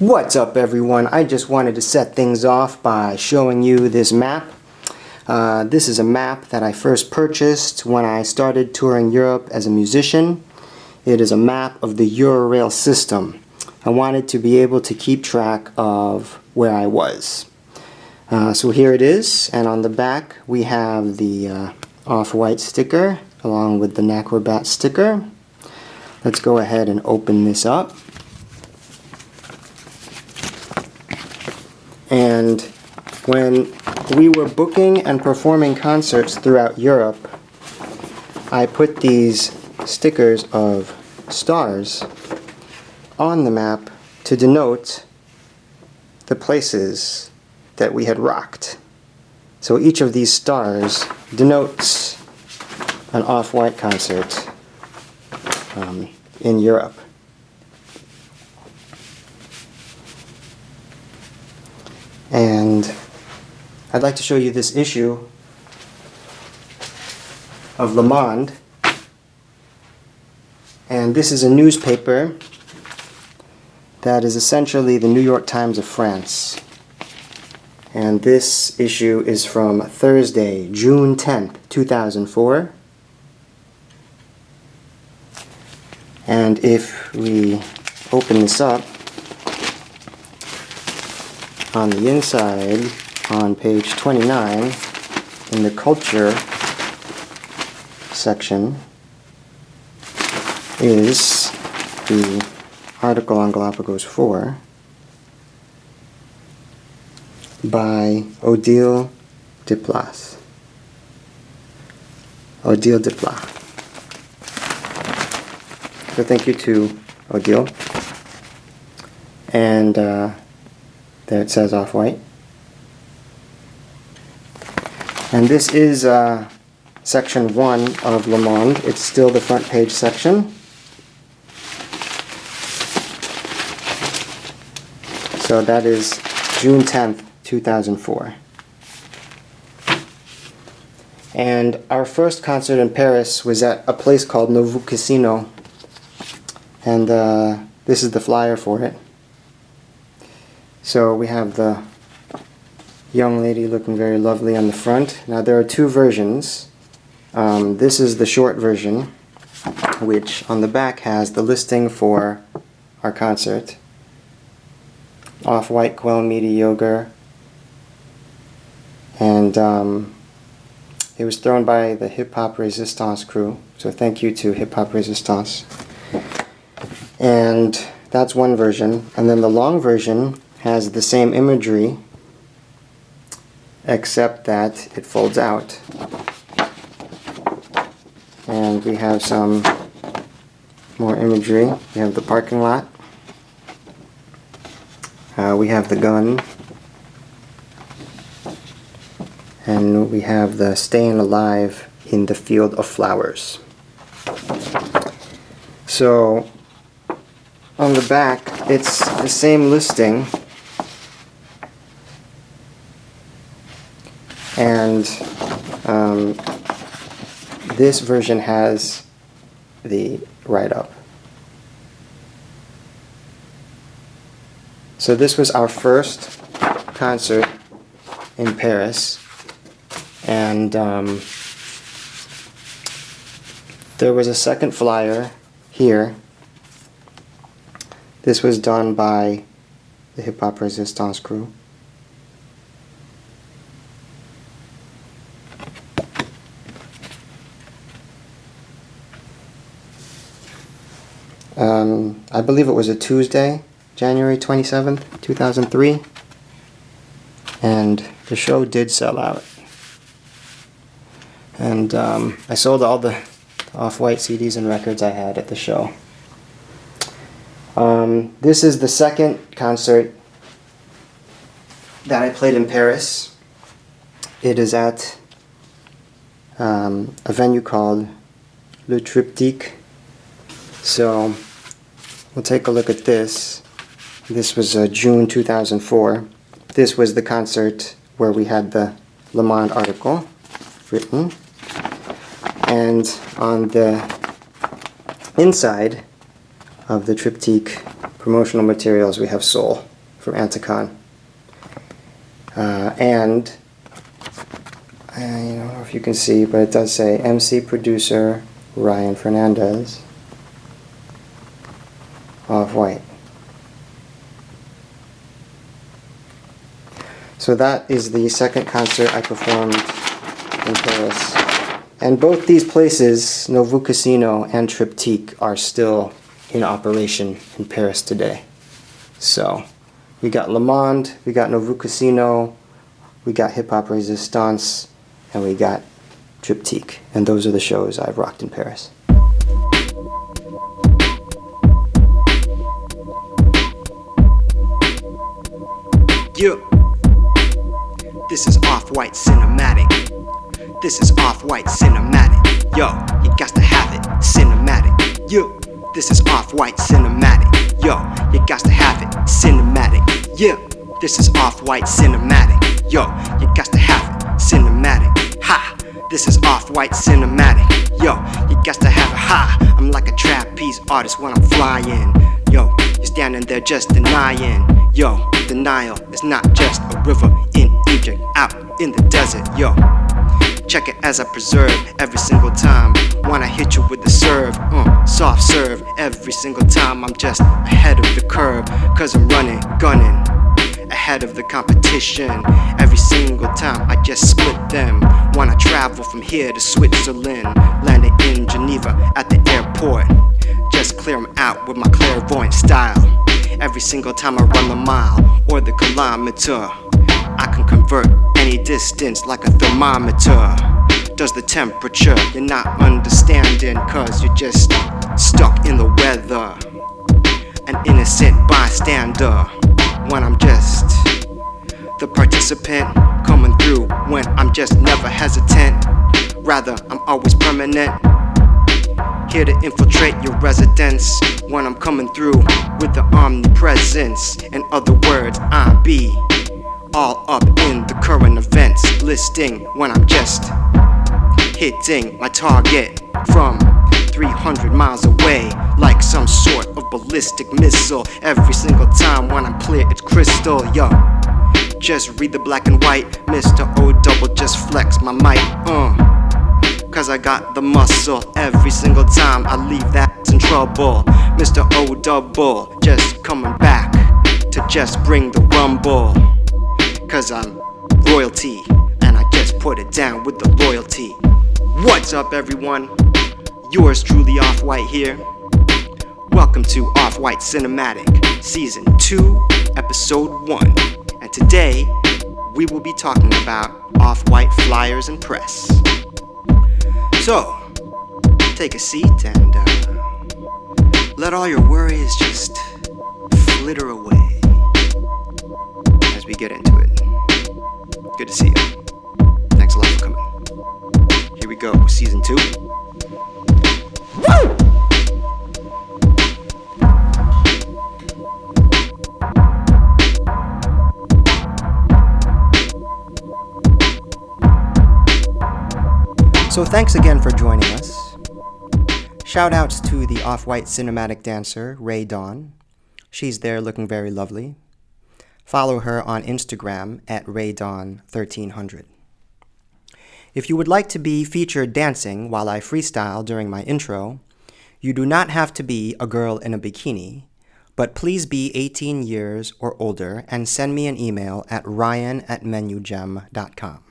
What's up, everyone? I just wanted to set things off by showing you this map. This is a map that I first purchased when I started touring Europe as a musician. It is a map of the Eurail system. I wanted to be able to keep track of where I was. So here it is, and on the back we have the Offwhyte sticker along with the Anacron sticker. Let's go ahead and open this up. And when we were booking and performing concerts throughout Europe, I put these stickers of stars on the map to denote the places that we had rocked. So each of these stars denotes an Offwhyte concert in Europe. And I'd like to show you this issue of Le Monde. And this is a newspaper that is essentially the New York Times of France. And this issue is from Thursday, June 10th, 2004. And if we open this up, on the inside, on page 29, in the culture section, is the article on Galapagos 4 by Odile Deplas. Odile Deplas. So thank you to Odile. And there it says Offwhyte. And this is section 1 of Le Monde. It's still the front page section. So that is June 10th, 2004. And our first concert in Paris was at a place called Nouveau Casino. And this is the flyer for it. So we have the young lady looking very lovely on the front. Now there are two versions. This is the short version, which on the back has the listing for our concert. Offwhyte, Quell, Meaty, Yoga. And it was thrown by the Hip Hop Resistance crew. So thank you to Hip Hop Resistance. And that's one version. And then the long version has the same imagery, except that it folds out. And we have some more imagery. We have the parking lot. We have the gun. And we have the staying alive in the field of flowers. So on the back, it's the same listing. And this version has the write-up. So this was our first concert in Paris, and there was a second flyer here. This was done by the Hip Hop Resistance crew. I believe it was a Tuesday, January 27th, 2003, and the show did sell out. And I sold all the Offwhyte CDs and records I had at the show. This is the second concert that I played in Paris. It is at a venue called Le Triptyque. So we'll take a look at this. This was June 2004. This was the concert where we had the Le Monde article written. And on the inside of the Triptyque promotional materials we have Soul. from Anacron. And I don't know if you can see, but it does say MC producer Ryan Fernandez, Offwhyte. So that is the second concert I performed in Paris. And both these places, Nouveau Casino and Triptyque, are still in operation in Paris today. So we got Le Monde, we got Nouveau Casino, we got Hip Hop Resistance, and we got Triptyque. And those are the shows I've rocked in Paris. Yeah. This is Offwhyte Cinematic. This is Offwhyte Cinematic. Yo, you got to have it. Cinematic. Yo, this is Offwhyte Cinematic. Yo, you got to have it. Cinematic. Yeah, this is Offwhyte Cinematic. Yo, you got to have it. Cinematic. Ha, this is Offwhyte Cinematic. Yo, you got to have it. Ha, I'm like a trapeze artist when I'm flying. Yo, you're standing there just denying. Yo, the Nile is not just a river in Egypt, out in the desert. Yo, check it as I preserve every single time. When I hit you with the serve, soft serve. Every single time I'm just ahead of the curve, cause I'm running, gunning, ahead of the competition. Every single time I just split them. When I travel from here to Switzerland, landing in Geneva at the airport, just clear them out with my clairvoyant style. Every single time I run the mile or the kilometer, I can convert any distance like a thermometer. Does the temperature, you're not understanding, cause you're just stuck in the weather. An innocent bystander when I'm just the participant coming through, when I'm just never hesitant. Rather, I'm always permanent, here to infiltrate your residence when I'm coming through with the omnipresence. In other words, I be all up in the current events listing when I'm just hitting my target from 300 miles away like some sort of ballistic missile. Every single time when I'm clear, it's crystal. Yo, just read the black and white. Mr. O double just flex my mic, cause I got the muscle. Every single time I leave that in trouble. Mr. O double just coming back to just bring the rumble. Cause I'm royalty, and I just put it down with the loyalty. What's up, everyone? Yours truly, Offwhyte here. Welcome to Offwhyte Cinematic, Season 2, Episode 1. And today, we will be talking about Offwhyte flyers and press. So, take a seat and let all your worries just flitter away as we get into it. Good to see you. Thanks a lot for coming. Here we go, Season 2. Woo! So thanks again for joining us. Shoutouts to the Offwhyte cinematic dancer, Ray Dawn. She's there looking very lovely. Follow her on Instagram at RayDawn1300. If you would like to be featured dancing while I freestyle during my intro, you do not have to be a girl in a bikini, but please be 18 years or older and send me an email at ryan@menugem.com.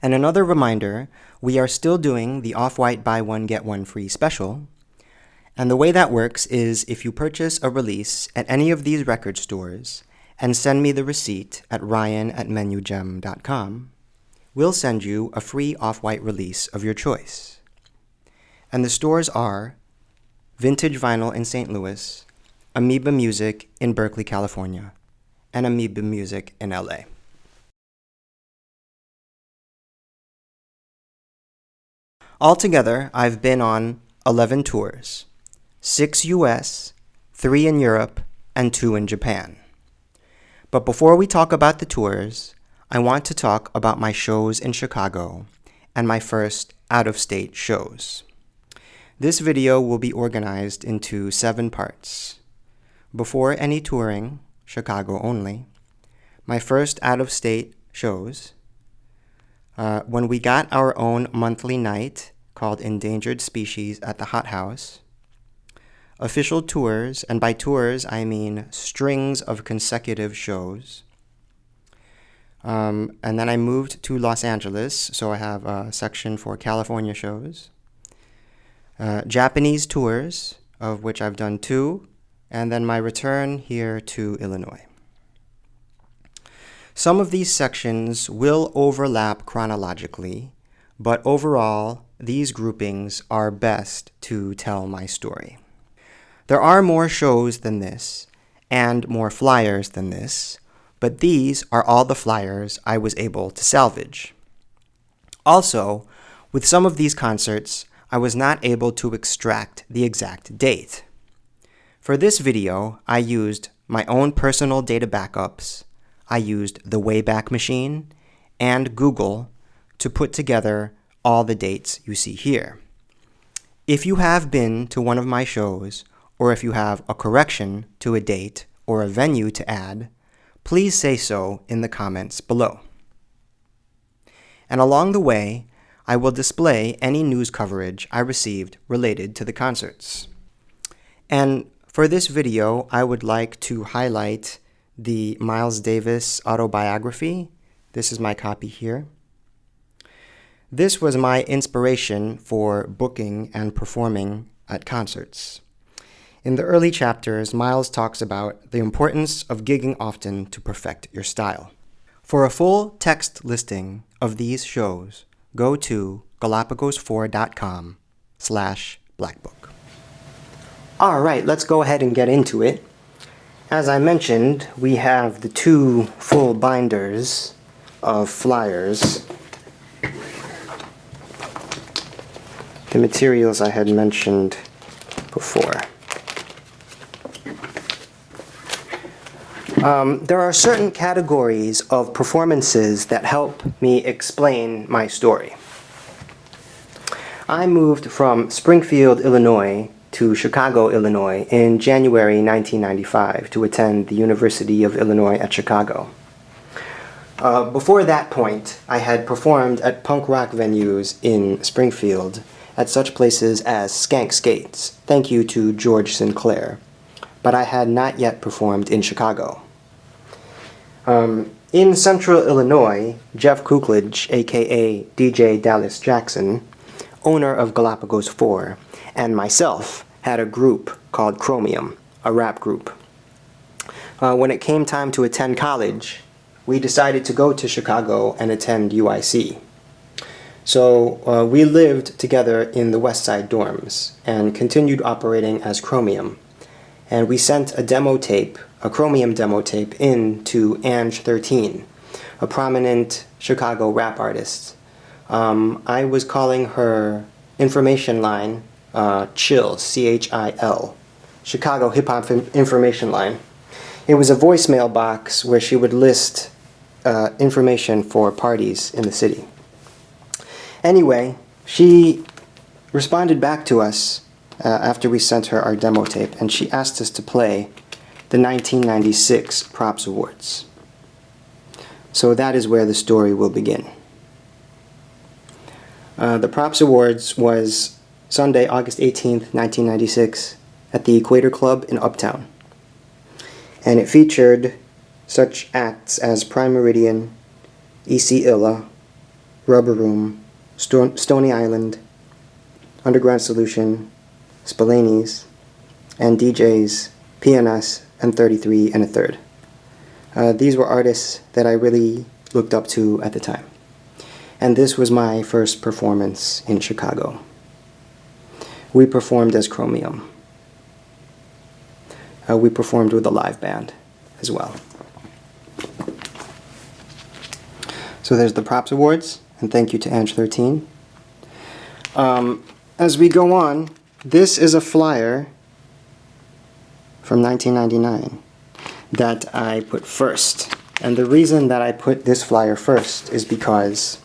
And another reminder, we are still doing the Offwhyte Buy One Get One Free special. And the way that works is if you purchase a release at any of these record stores and send me the receipt at ryan@menugem.com, we'll send you a free Offwhyte release of your choice. And the stores are Vintage Vinyl in St. Louis, Amoeba Music in Berkeley, California, and Amoeba Music in LA. Altogether, I've been on 11 tours, 6 US, 3 in Europe, and 2 in Japan. But before we talk about the tours, I want to talk about my shows in Chicago and my first out-of-state shows. This video will be organized into 7 parts. Before any touring, Chicago only, my first out-of-state shows, when we got our own monthly night called Endangered Species at the HotHouse, official tours, and by tours I mean strings of consecutive shows. And then I moved to Los Angeles, so I have a section for California shows. Japanese tours, of which I've done 2, and then my return here to Illinois. Some of these sections will overlap chronologically, but overall, these groupings are best to tell my story. There are more shows than this, and more flyers than this, but these are all the flyers I was able to salvage. Also, with some of these concerts, I was not able to extract the exact date. For this video, I used my own personal data backups, I used the Wayback Machine, and Google to put together all the dates you see here. If you have been to one of my shows, or if you have a correction to a date or a venue to add, please say so in the comments below. And along the way, I will display any news coverage I received related to the concerts. And for this video, I would like to highlight the Miles Davis autobiography. This is my copy here. This was my inspiration for booking and performing at concerts. In the early chapters, Miles talks about the importance of gigging often to perfect your style. For a full text listing of these shows, go to galapagos4.com/blackbook. All right, let's go ahead and get into it. As I mentioned, we have the 2 full binders of flyers. The materials I had mentioned before. There are certain categories of performances that help me explain my story. I moved from Springfield, Illinois to Chicago, Illinois in January 1995 to attend the University of Illinois at Chicago. Before that point, I had performed at punk rock venues in Springfield at such places as Skank Skates, thank you to George Sinclair, but I had not yet performed in Chicago. In Central Illinois, Jeff Cookledge, aka DJ Dallas Jackson, owner of Galapagos 4, and myself had a group called Chromium, a rap group. When it came time to attend college, we decided to go to Chicago and attend UIC. So we lived together in the West Side dorms and continued operating as Chromium. And we sent a demo tape, a Chromium demo tape, in to Ange13, a prominent Chicago rap artist. I was calling her information line Chill, C-H-I-L, Chicago Hip Hop Information Line. It was a voicemail box where she would list information for parties in the city. Anyway, she responded back to us after we sent her our demo tape, and she asked us to play the 1996 Props Awards. So that is where the story will begin. The Props Awards was Sunday, August 18th, 1996, at the Equator Club in Uptown. And it featured such acts as Prime Meridian, E.C. Illa, Rubber Room, Stony Island, Underground Solution, Spillane's, and DJs PNS and 33 and a Third. These were artists that I really looked up to at the time. And this was my first performance in Chicago. We performed as Chromium. We performed with a live band as well. So there's the Props Awards, and thank you to Ange13. As we go on, this is a flyer from 1999 that I put first. And the reason that I put this flyer first is because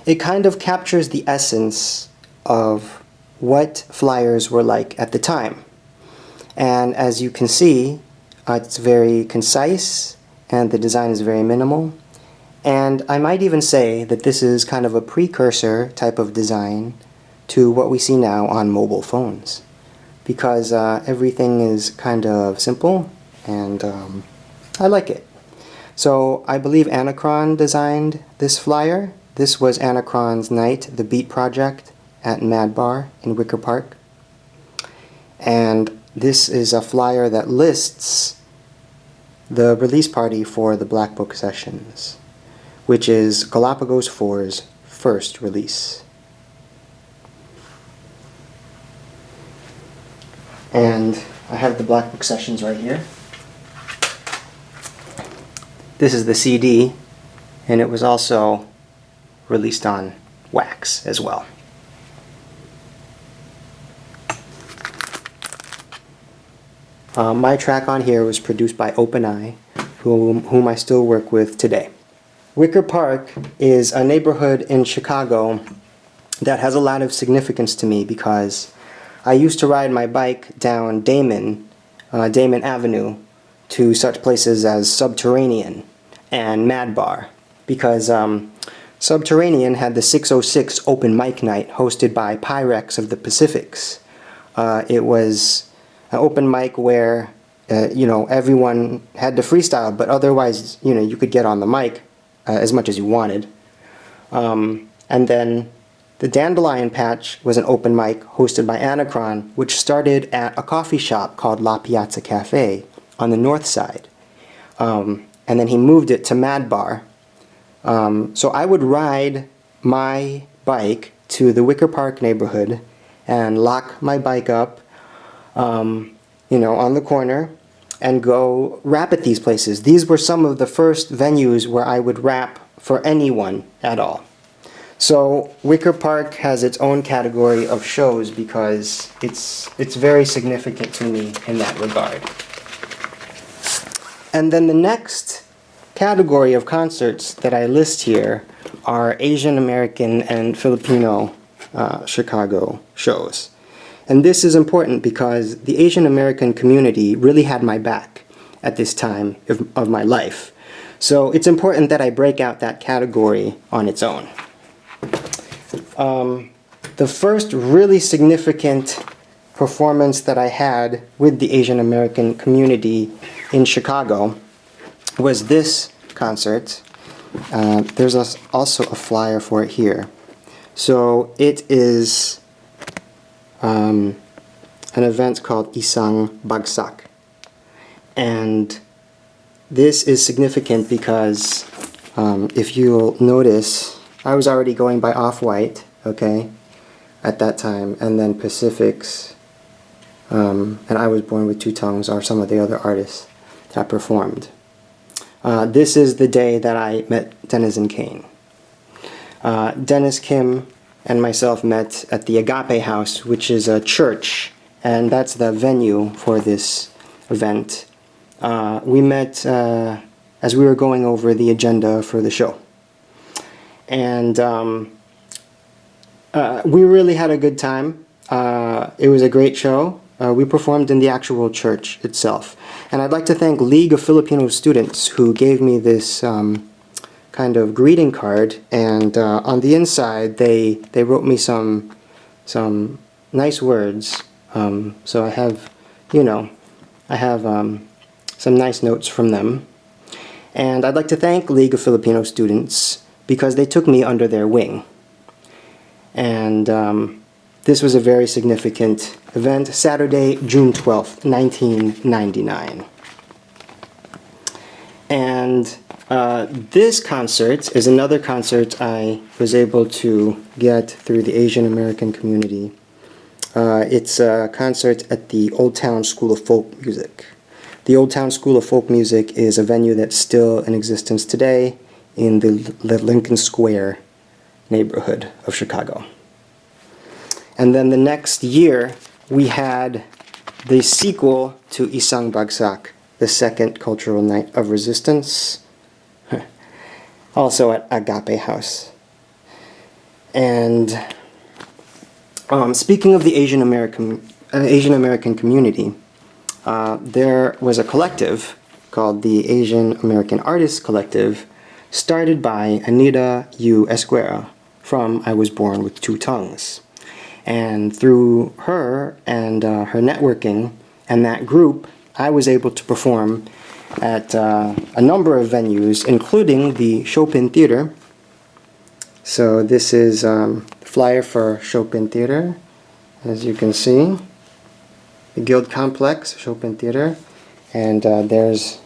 it kind of captures the essence of what flyers were like at the time. And as you can see, It's very concise, and the design is very minimal. And I might even say that this is kind of a precursor type of design to what we see now on mobile phones, because everything is kind of simple, and I like it. So I believe Anacron designed this flyer. This was Anacron's night, the Beat Project at Mad Bar in Wicker Park. And this is a flyer that lists the release party for the Black Book Sessions, which is Galapagos 4's first release. And I have the Black Book Sessions right here. This is the CD, and it was also released on wax as well. My track on here was produced by OpenEye, whom I still work with today. Wicker Park is a neighborhood in Chicago that has a lot of significance to me because I used to ride my bike down Damon Avenue to such places as Subterranean and Mad Bar, because Subterranean had the 606 open mic night hosted by Pyrex of the Pacifics. It was an open mic where everyone had to freestyle, but otherwise you could get on the mic as much as you wanted. And then the Dandelion Patch was an open mic hosted by Anacron, which started at a coffee shop called La Piazza Cafe on the north side. And then he moved it to Mad Bar. So I would ride my bike to the Wicker Park neighborhood and lock my bike up on the corner and go rap at these places. These were some of the first venues where I would rap for anyone at all. So Wicker Park has its own category of shows because it's very significant to me in that regard. And then the next category of concerts that I list here are Asian American and Filipino Chicago shows. And this is important because the Asian American community really had my back at this time of my life. So it's important that I break out that category on its own. The first really significant performance that I had with the Asian American community in Chicago was this concert. There's also a flyer for it here. So it is an event called Isang Bagsak. And this is significant because if you'll notice, I was already going by Offwhyte, okay, at that time, and then Pacifics, and I Was Born with Two Tongues are some of the other artists that performed. This is the day that I met Denizen Kane. Dennis Kim and myself met at the Agape house, which is a church, and that's the venue for this event. We met as we were going over the agenda for the show. And we really had a good time. It was a great show. We performed in the actual church itself. And I'd like to thank League of Filipino Students who gave me this kind of greeting card, and on the inside they wrote me some nice words. So I have some nice notes from them. And I'd like to thank League of Filipino Students because they took me under their wing. And this was a very significant event, Saturday, June 12th, 1999. And this concert is another concert I was able to get through the Asian American community. It's a concert at the Old Town School of Folk Music. The Old Town School of Folk Music is a venue that's still in existence today in the Lincoln Square neighborhood of Chicago. And then the next year, we had the sequel to Isang Bagsak, the second Cultural Night of Resistance, also at Agape House. And speaking of the Asian American community, there was a collective called the Asian American Artists Collective, started by Anita U. Esquera from I Was Born with Two Tongues. And through her and her networking and that group, I was able to perform at a number of venues, including the Chopin Theater. So this is the flyer for Chopin Theater, as you can see. The Guild Complex, Chopin Theater, and there's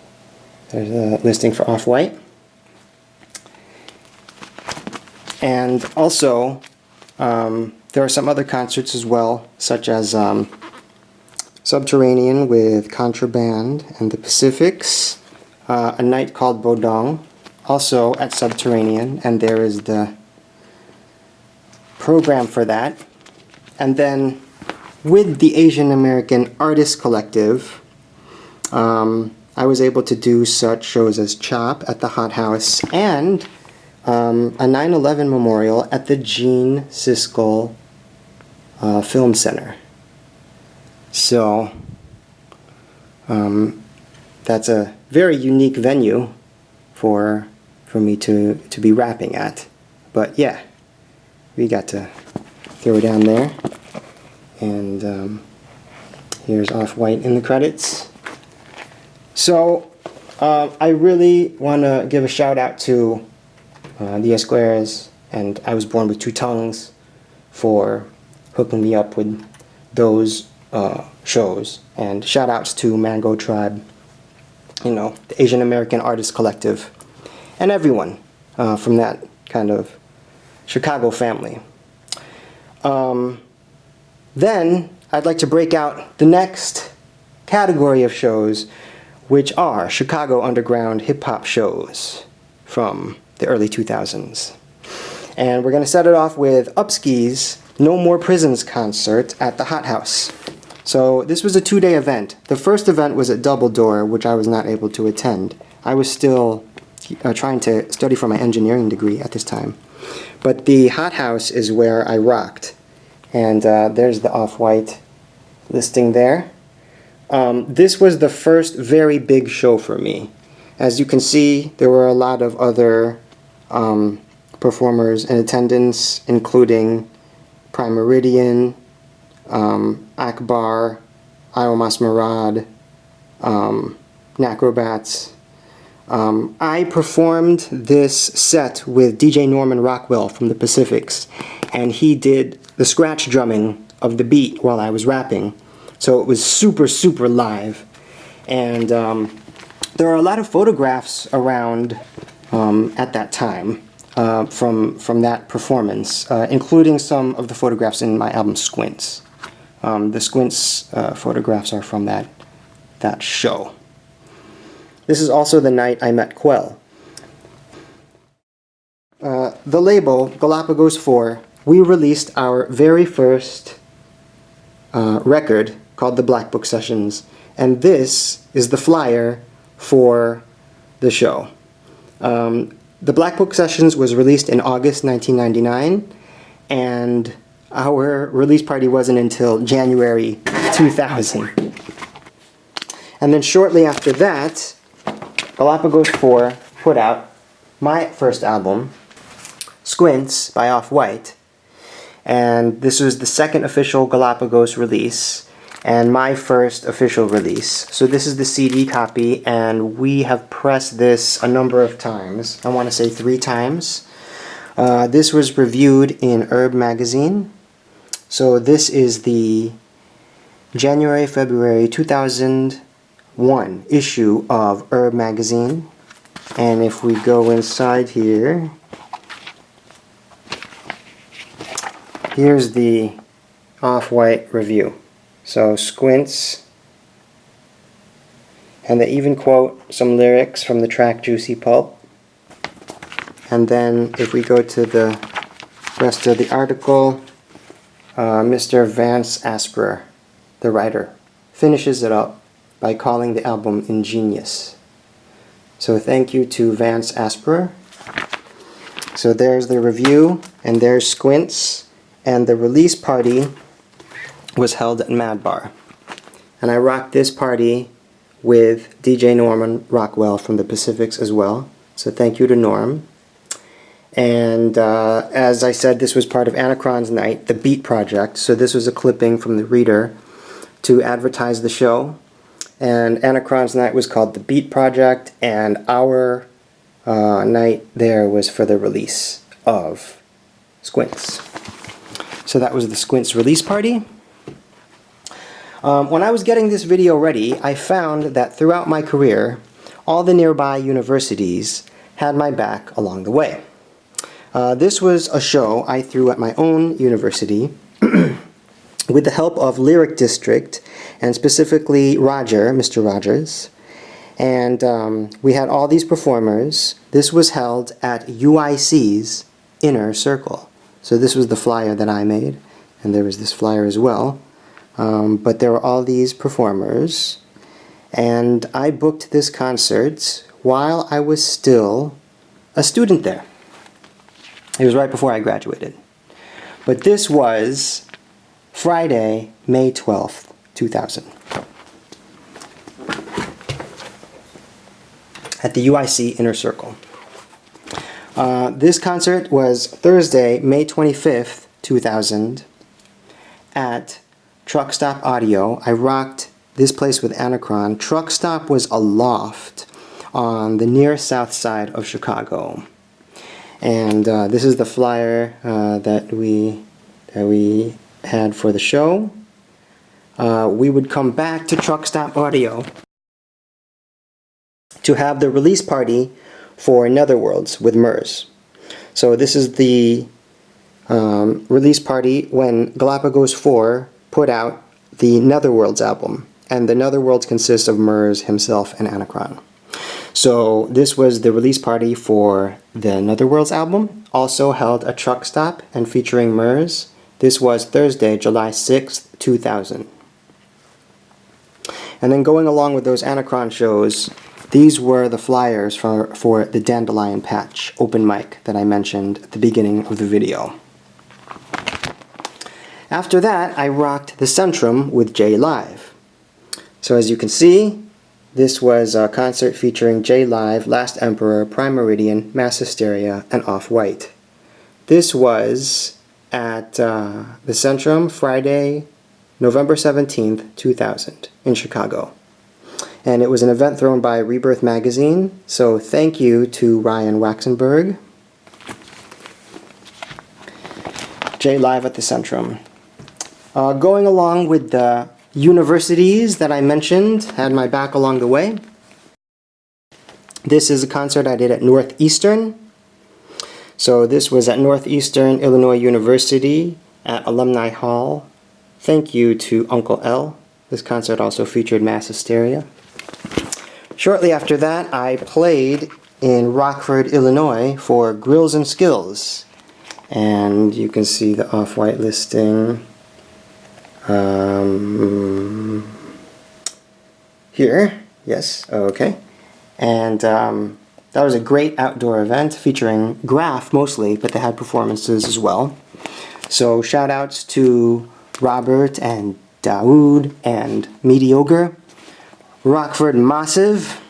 a listing for Offwhyte. And also, there are some other concerts as well, such as Subterranean with Contraband and the Pacifics, a night called Bodong, also at Subterranean, and there is the program for that. And then with the Asian American Artists Collective, I was able to do such shows as CHOP at the HotHouse and a 9/11 memorial at the Gene Siskel Film Center. So that's a very unique venue for me to be rapping at. But yeah, we got to throw down there. And here's Offwhyte in the credits. So I really want to give a shout out to the Esqueras and I Was Born with Two Tongues for hooking me up with those shows. And shout outs to Mango Tribe, you know, the Asian American Artists Collective, and everyone from that kind of Chicago family. Then I'd like to break out the next category of shows, which are Chicago underground hip-hop shows from the early 2000s. And we're going to set it off with Upski's No More Prisons concert at the HotHouse. So this was a 2-day event. The first event was at Double Door, which I was not able to attend. I was still trying to study for my engineering degree at this time. But the HotHouse is where I rocked. And there's the Offwhyte listing there. This was the first very big show for me. As you can see, there were a lot of other performers in attendance, including Prime Meridian, Akbar, Iomas Marad, Nacrobats. I performed this set with DJ Norman Rockwell from the Pacifics, and he did the scratch drumming of the beat while I was rapping. So it was super, super live. And there are a lot of photographs around at that time from that performance, including some of the photographs in my album Squints. The Squints photographs are from that show. This is also the night I met Quell. The label, Galapagos 4, we released our very first record called the Black Book Sessions, and this is the flyer for the show. The Black Book Sessions was released in August 1999, and our release party wasn't until January 2000. And then shortly after that, Galapagos 4 put out my first album, Squints by Offwhyte, and this was the second official Galapagos release and my first official release. So this is the CD copy, and we have pressed this a number of times. I want to say 3 times. This was reviewed in Herb magazine. So this is the January-February 2001 issue of Herb magazine. And if we go inside here, here's the Offwhyte review. So Squints, and they even quote some lyrics from the track Juicy Pulp. And then if we go to the rest of the article, Mr. Vance Asper, the writer, finishes it up by calling the album ingenious. So thank you to Vance Asper. So there's the review, and there's Squints, and the release party was held at Mad Bar. And I rocked this party with DJ Norman Rockwell from the Pacifics as well. So thank you to Norm. And as I said, this was part of Anacron's night, the Beat Project. So this was a clipping from the Reader to advertise the show. And Anacron's night was called the Beat Project, and our night there was for the release of Squints. So that was the Squints release party. When I was getting this video ready, I found that throughout my career, all the nearby universities had my back along the way. This was a show I threw at my own university with the help of Lyric District, and specifically Roger, Mr. Rogers. And we had all these performers. This was held at UIC's Inner Circle. So this was the flyer that I made, and there was this flyer as well. But there were all these performers, and I booked this concert while I was still a student there. It was right before I graduated. But this was Friday, May 12th, 2000. At the UIC Inner Circle. This concert was Thursday, May 25th, 2000 at Truck Stop Audio. I rocked this place with Anacron. Truck Stop was a loft on the near south side of Chicago. And this is the flyer that we had for the show. We would come back to Truck Stop Audio to have the release party for Netherworlds with Murs. So this is the release party when Galapagos 4 put out the Netherworlds album. And the Netherworlds consists of Murs, himself, and Anacron. So this was the release party for the Netherworlds album, also held at Truck Stop and featuring Murs. This was Thursday, July 6th, 2000. And then going along with those Anacron shows, these were the flyers for the Dandelion Patch open mic that I mentioned at the beginning of the video. After that, I rocked the Centrum with J Live. So as you can see, this was a concert featuring J Live, Last Emperor, Prime Meridian, Mass Hysteria, and Offwhyte. This was at the Centrum Friday, November 17th, 2000 in Chicago. And it was an event thrown by Rebirth Magazine, so thank you to Ryan Waxenberg. J Live at the Centrum. Going along with the universities that I mentioned, had my back along the way. This is a concert I did at Northeastern. So this was at Northeastern Illinois University at Alumni Hall. Thank you to Uncle L. This concert also featured Mass Hysteria. Shortly after that, I played in Rockford, Illinois for Grills and Skills. And you can see the Offwhyte listing here. Yes, okay. And that was a great outdoor event featuring Graph mostly, but they had performances as well. So shout outs to Robert and Daoud and Mediocre. Rockford Massive.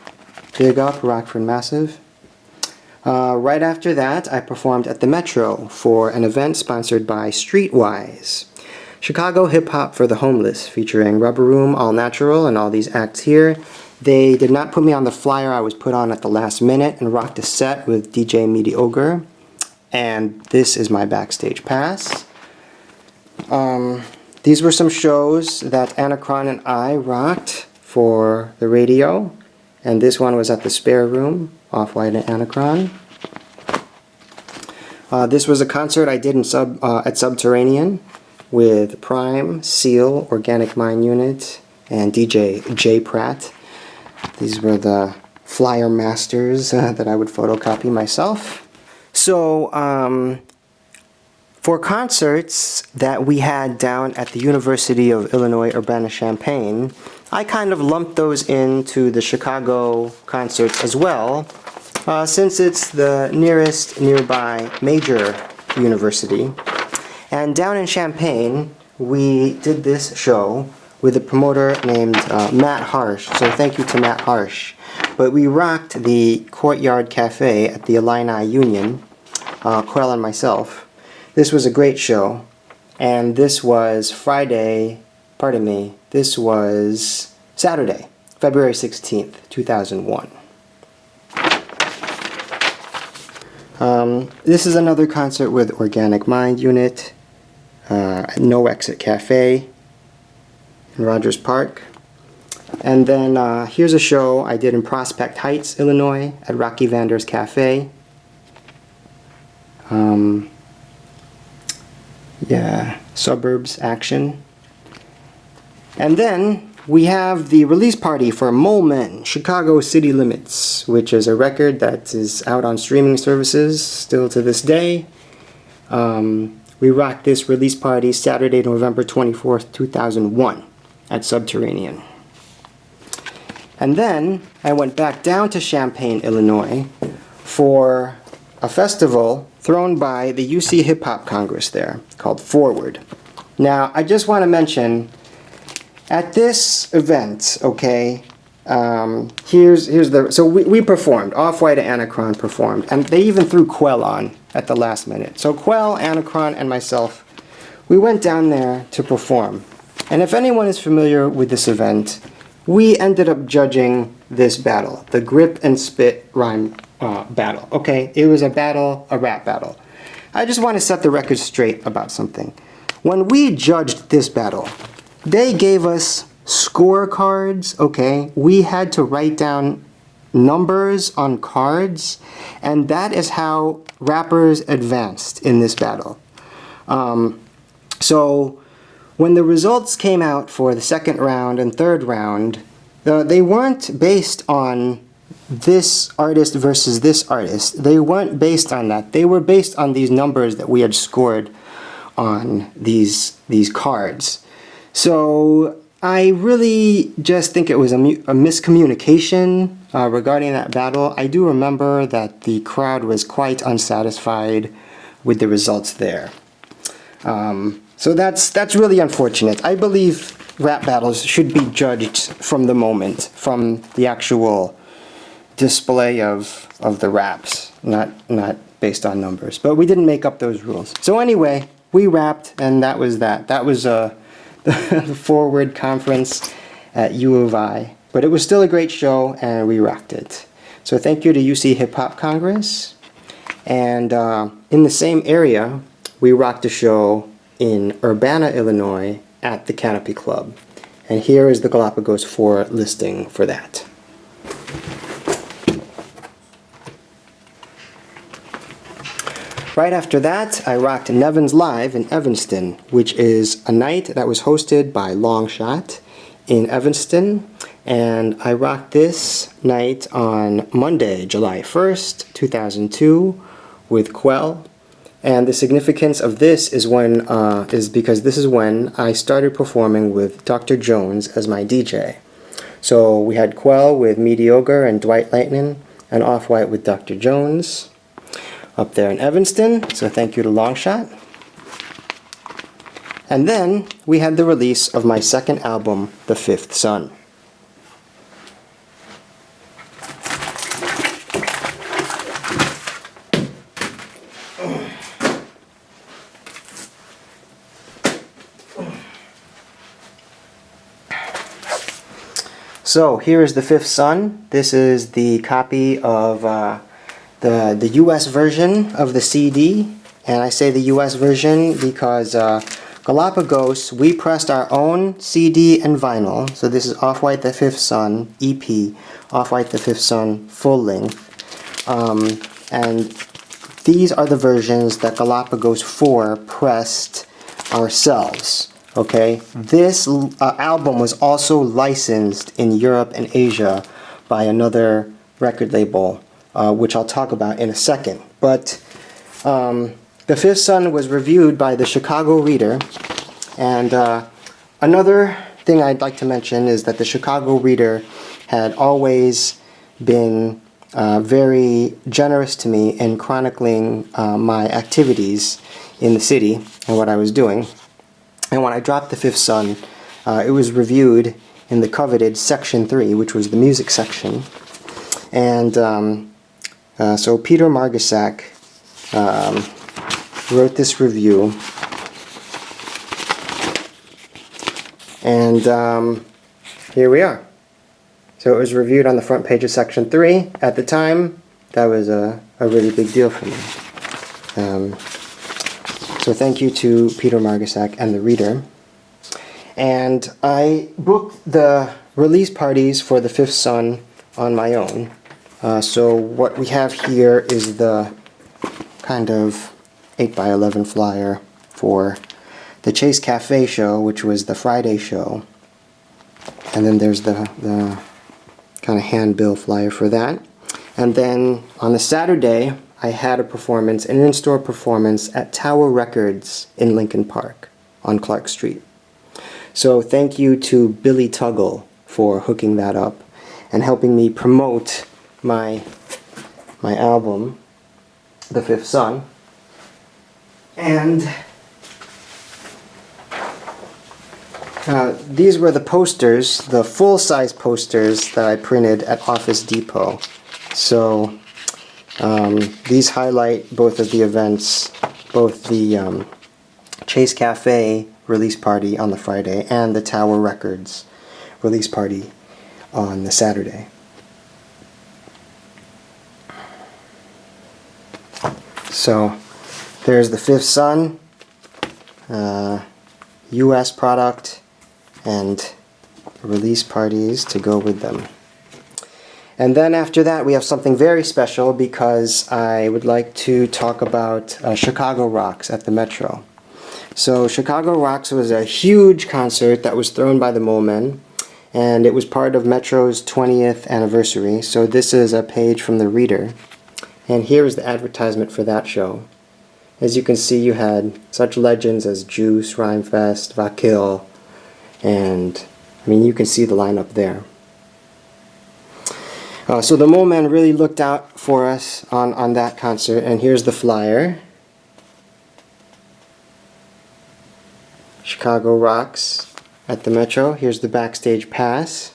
Big up Rockford Massive. Right after that, I performed at the Metro for an event sponsored by Streetwise. Chicago Hip Hop for the Homeless, featuring Rubber Room, All Natural, and all these acts here. They did not put me on the flyer. I was put on at the last minute and rocked a set with DJ Mediocre. And this is my backstage pass. These were some shows that Anacron and I rocked for the radio. And this one was at the Spare Room, Offwhyte and Anacron. This was a concert I did at Subterranean with Prime, Seal, Organic Mind Unit, and DJ J Pratt. These were the flyer masters that I would photocopy myself. So, for concerts that we had down at the University of Illinois Urbana-Champaign, I kind of lumped those into the Chicago concerts as well, since it's the nearest nearby major university. And down in Champaign, we did this show with a promoter named Matt Harsh. So thank you to Matt Harsh. But we rocked the Courtyard Cafe at the Illini Union, Quell and myself. This was a great show, and this was this was Saturday, February 16th, 2001. This is another concert with Organic Mind Unit, No Exit Cafe in Rogers Park. And then here's a show I did in Prospect Heights, Illinois at Rocky Vander's Cafe. Yeah, suburbs action. And then we have the release party for Mole Men, Chicago City Limits, which is a record that is out on streaming services still to this day. We rocked this release party Saturday, November 24th, 2001 at Subterranean. And then I went back down to Champaign, Illinois for a festival thrown by the UC Hip Hop Congress there called Forward. Now, I just want to mention, at this event, okay, so we performed, Offwhyte and Anacron performed, and they even threw Quell on at the last minute. So Quell, Anacron, and myself, we went down there to perform. And if anyone is familiar with this event, we ended up judging this battle, the grip and spit rhyme battle, okay? It was a battle, a rap battle. I just want to set the record straight about something. When we judged this battle, they gave us scorecards, okay? We had to write down numbers on cards, and that is how rappers advanced in this battle. So when the results came out for the second round and third round, they weren't based on this artist versus this artist. They weren't based on that. They were based on these numbers that we had scored on these cards. So I really just think it was a miscommunication regarding that battle. I do remember that the crowd was quite unsatisfied with the results there. So that's really unfortunate. I believe rap battles should be judged from the moment, from the actual display of the raps, not based on numbers. But we didn't make up those rules. So anyway, we rapped, and that was that. That was the Forward Conference at U of I. But it was still a great show, and we rocked it. So thank you to UC Hip Hop Congress. And in the same area, we rocked a show in Urbana, Illinois at the Canopy Club. And here is the Galapagos 4 listing for that. Right after that, I rocked Nevins Live in Evanston, which is a night that was hosted by Longshot in Evanston. And I rocked this night on Monday, July 1st, 2002 with Quell. And the significance of this is because this is when I started performing with Dr. Jones as my DJ. So we had Quell with Mediocre and Dwight Lightning, and Offwhyte with Dr. Jones up there in Evanston. So thank you to Longshot. And then we had the release of my second album, The Fifth Sun. So here is The Fifth Sun. This is the copy of the US version of the CD. And I say the US version because Galapagos, we pressed our own CD and vinyl. So this is Offwhyte The Fifth Sun EP, Offwhyte The Fifth Sun full length. And these are the versions that Galapagos 4 pressed ourselves. Okay, this album was also licensed in Europe and Asia by another record label, which I'll talk about in a second. But The Fifth Sun was reviewed by the Chicago Reader. And another thing I'd like to mention is that the Chicago Reader had always been very generous to me in chronicling my activities in the city and what I was doing. And when I dropped The Fifth Sun, It was reviewed in the coveted Section 3, which was the music section. And so Peter Margasak wrote this review. And here we are. So it was reviewed on the front page of Section 3. At the time, that was a really big deal for me. So thank you to Peter Margasak and the reader. And I booked the release parties for The Fifth Son on my own. So what we have here is the kind of 8x11 flyer for the Chase Cafe show, which was the Friday show. And then there's the kind of handbill flyer for that. And then on the Saturday, I had a performance, an in-store performance at Tower Records in Lincoln Park on Clark Street. So thank you to Billy Tuggle for hooking that up and helping me promote my album, The Fifth Son. And these were the posters, the full-size posters that I printed at Office Depot. So these highlight both of the events, both the Chase Cafe release party on the Friday and the Tower Records release party on the Saturday. So there's The Fifth Son, US product, and release parties to go with them. And then after that we have something very special because I would like to talk about Chicago Rocks at the Metro. So Chicago Rocks was a huge concert that was thrown by the Mole Men, and it was part of Metro's 20th anniversary. So this is a page from the reader, and here is the advertisement for that show. As you can see, you had such legends as Juice, Rhymefest, Vakil, and I mean you can see the lineup there. So the Mole Men really looked out for us on that concert, and here's the flyer. Chicago Rocks at the Metro. Here's the backstage pass.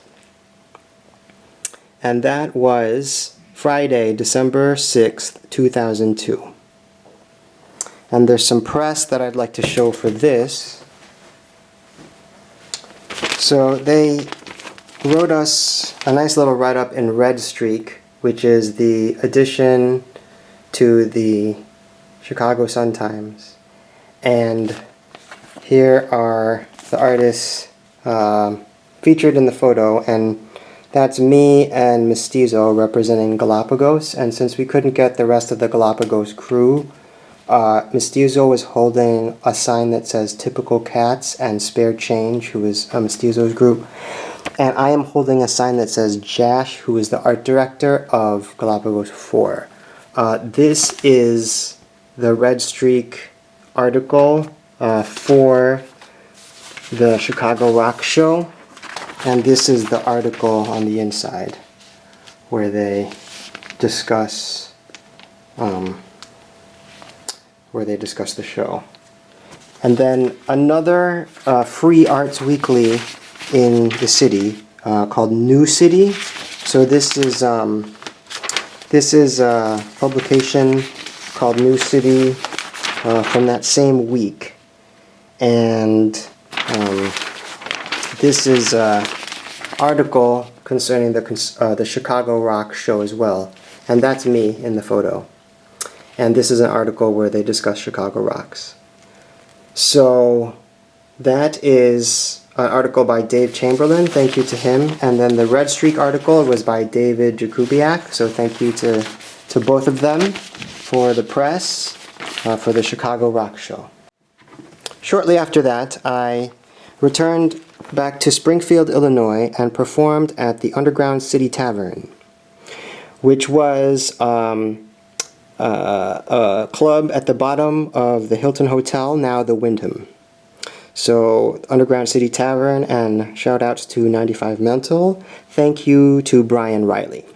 And that was Friday, December 6th, 2002. And there's some press that I'd like to show for this. So they wrote us a nice little write-up in Red Streak, which is the addition to the Chicago Sun-Times. And here are the artists featured in the photo, and that's me and Mestizo representing Galapagos. And since we couldn't get the rest of the Galapagos crew, Mestizo was holding a sign that says Typical Cats and Spare Change, who is Mestizo's group. And I am holding a sign that says Jash, who is the art director of Galapagos 4. This is the Red Streak article for the Chicago Rock Show, and this is the article on the inside where they discuss the show. And then another free arts weekly in the city called New City. So this is a publication called New City from that same week. And this is an article concerning the Chicago Rock Show as well. And that's me in the photo. And this is an article where they discuss Chicago Rocks. So that is an article by Dave Chamberlain. Thank you to him. And then the Red Streak article was by David Jakubiak. So thank you to both of them for the press for the Chicago Rock Show. Shortly after that, I returned back to Springfield, Illinois, and performed at the Underground City Tavern, which was a club at the bottom of the Hilton Hotel, now the Wyndham. So, Underground City Tavern, and shout outs to 95 Mental. Thank you to Brian Riley.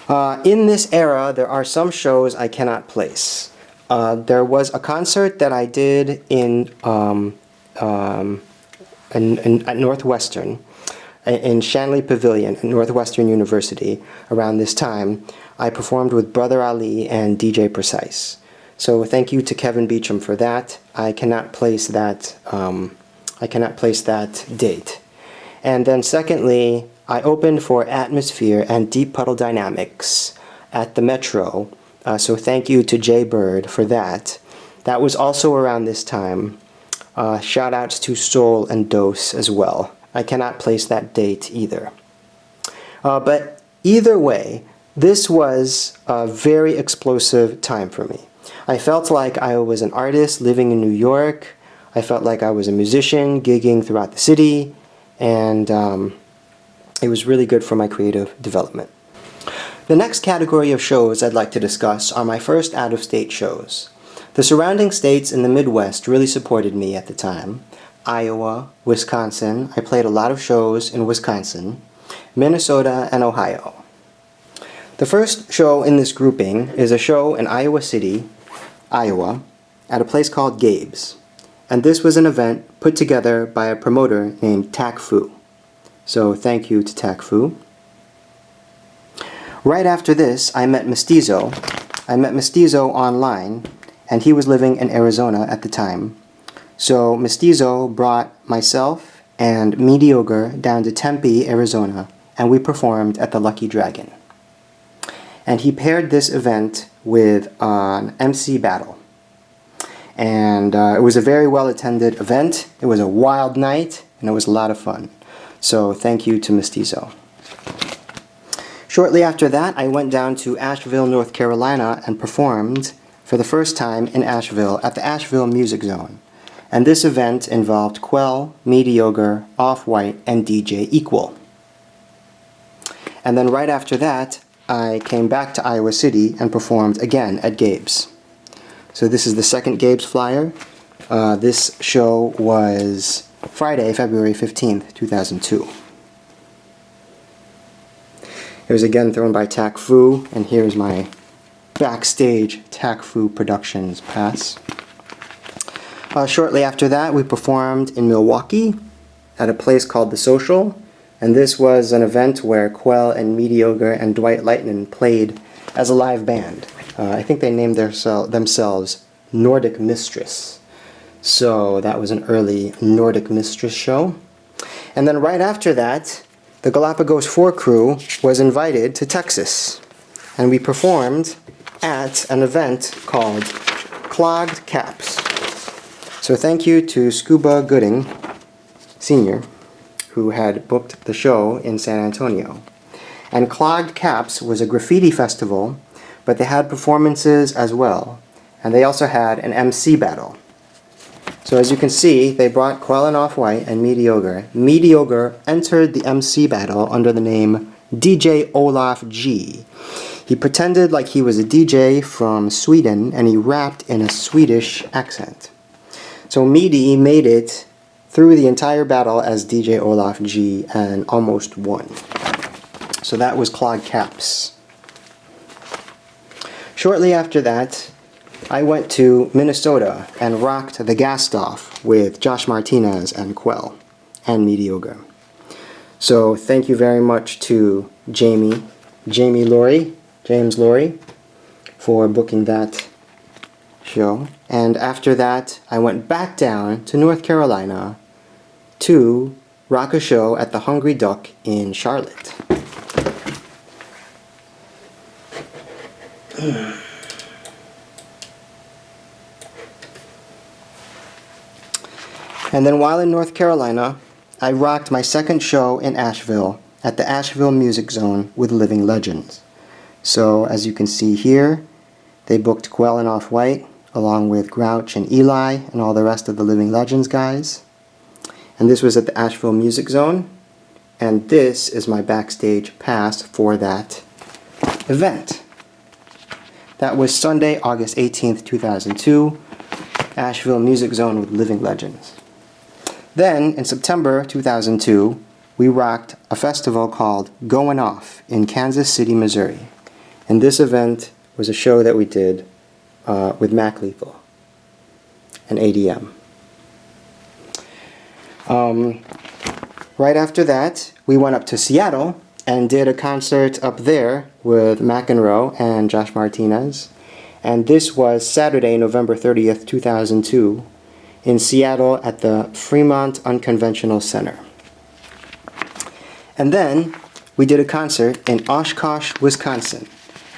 In this era, there are some shows I cannot place. There was a concert that I did in at Northwestern, in Shanley Pavilion at Northwestern University around this time, I performed with Brother Ali and DJ Precise. So thank you to Kevin Beecham for that. I cannot place that date. And then secondly, I opened for Atmosphere and Deep Puddle Dynamics at the Metro. So thank you to Jay Bird for that. That was also around this time. Shout outs to Soul and Dose as well. I cannot place that date either. But either way, this was a very explosive time for me. I felt like I was an artist living in New York. I felt like I was a musician gigging throughout the city, and it was really good for my creative development. The next category of shows I'd like to discuss are my first out-of-state shows. The surrounding states in the Midwest really supported me at the time. Iowa, Wisconsin, I played a lot of shows in Wisconsin, Minnesota, and Ohio. The first show in this grouping is a show in Iowa City, Iowa, at a place called Gabe's. And this was an event put together by a promoter named Tak Fu. So thank you to Tak Fu. Right after this, I met Mestizo. I met Mestizo online, and he was living in Arizona at the time. So Mestizo brought myself and Mediocre down to Tempe, Arizona, and we performed at the Lucky Dragon. And he paired this event with an MC battle. And it was a very well-attended event. It was a wild night, and it was a lot of fun. So thank you to Mestizo. Shortly after that, I went down to Asheville, North Carolina, and performed for the first time in Asheville at the Asheville Music Zone. And this event involved Quell, Mediocre, Offwhyte, and DJ Equal. And then right after that, I came back to Iowa City and performed again at Gabe's. So this is the second Gabe's flyer. This show was Friday, February 15th, 2002. It was again thrown by Tak Fu, and here's my backstage Tak Fu Productions pass. Shortly after that, we performed in Milwaukee at a place called The Social, and this was an event where Quell and Mediocre and Dwight Lightnin played as a live band. I think they named themselves Nordic Mistress. So that was an early Nordic Mistress show. And then right after that, the Galapagos 4 crew was invited to Texas, and we performed at an event called Clogged Caps. So thank you to Scuba Gooding, Sr., who had booked the show in San Antonio. And Clogged Caps was a graffiti festival, but they had performances as well. And they also had an MC battle. So as you can see, they brought Quell and Offwhyte and Mediocre. Mediocre entered the MC battle under the name DJ Olaf G. He pretended like he was a DJ from Sweden, and he rapped in a Swedish accent. So Medi made it through the entire battle as DJ Olaf G and almost won. So that was Clogged Caps. Shortly after that, I went to Minnesota and rocked the Gastoff with Josh Martinez and Quell and Mediocre. So thank you very much to James Laurie, for booking that show. And after that, I went back down to North Carolina to rock a show at the Hungry Duck in Charlotte. And then while in North Carolina, I rocked my second show in Asheville at the Asheville Music Zone with Living Legends. So as you can see here, they booked Quell and Offwhyte along with Grouch and Eli and all the rest of the Living Legends guys. And this was at the Asheville Music Zone, and this is my backstage pass for that event. That was Sunday, August 18th, 2002, Asheville Music Zone with Living Legends. Then, in September 2002, we rocked a festival called Goin' Off in Kansas City, Missouri. And this event was a show that we did with Mac Lethal and ADM. Right after that, we went up to Seattle and did a concert up there with McEnroe and Josh Martinez. And this was Saturday, November 30th, 2002, in Seattle at the Fremont Unconventional Center. And then we did a concert in Oshkosh, Wisconsin.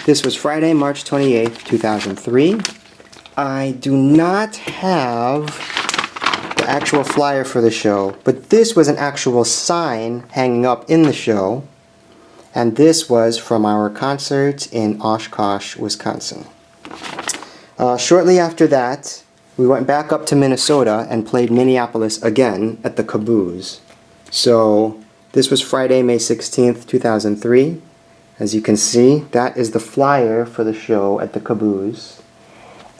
This was Friday, March 28th, 2003. I do not have the actual flyer for the show, but this was an actual sign hanging up in the show, and this was from our concert in Oshkosh, Wisconsin. Shortly after that, we went back up to Minnesota and played Minneapolis again at the Caboose. So this was Friday, May 16th, 2003. As you can see, that is the flyer for the show at the Caboose.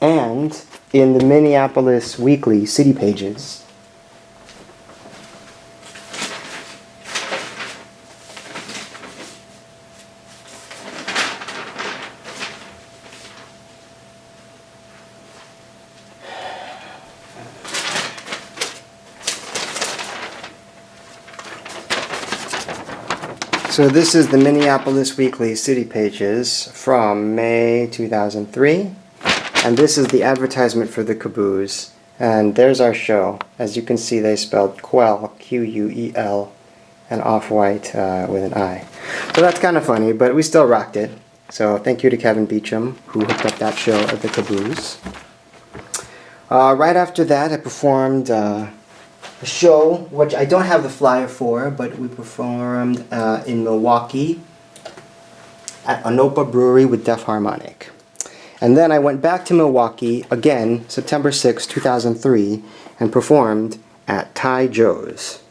And in the Minneapolis Weekly City Pages, so this is the Minneapolis Weekly City Pages from May 2003, and this is the advertisement for the Caboose, and there's our show. As you can see, they spelled Quell, Q-U-E-L, and Offwhyte with an I. So that's kind of funny, but we still rocked it. So thank you to Kevin Beecham, who hooked up that show at the Caboose. Right after that, I performed a show, which I don't have the flyer for, but we performed in Milwaukee at Anopa Brewery with Def Harmonic. And then I went back to Milwaukee again, September 6, 2003, and performed at Thai Joe's.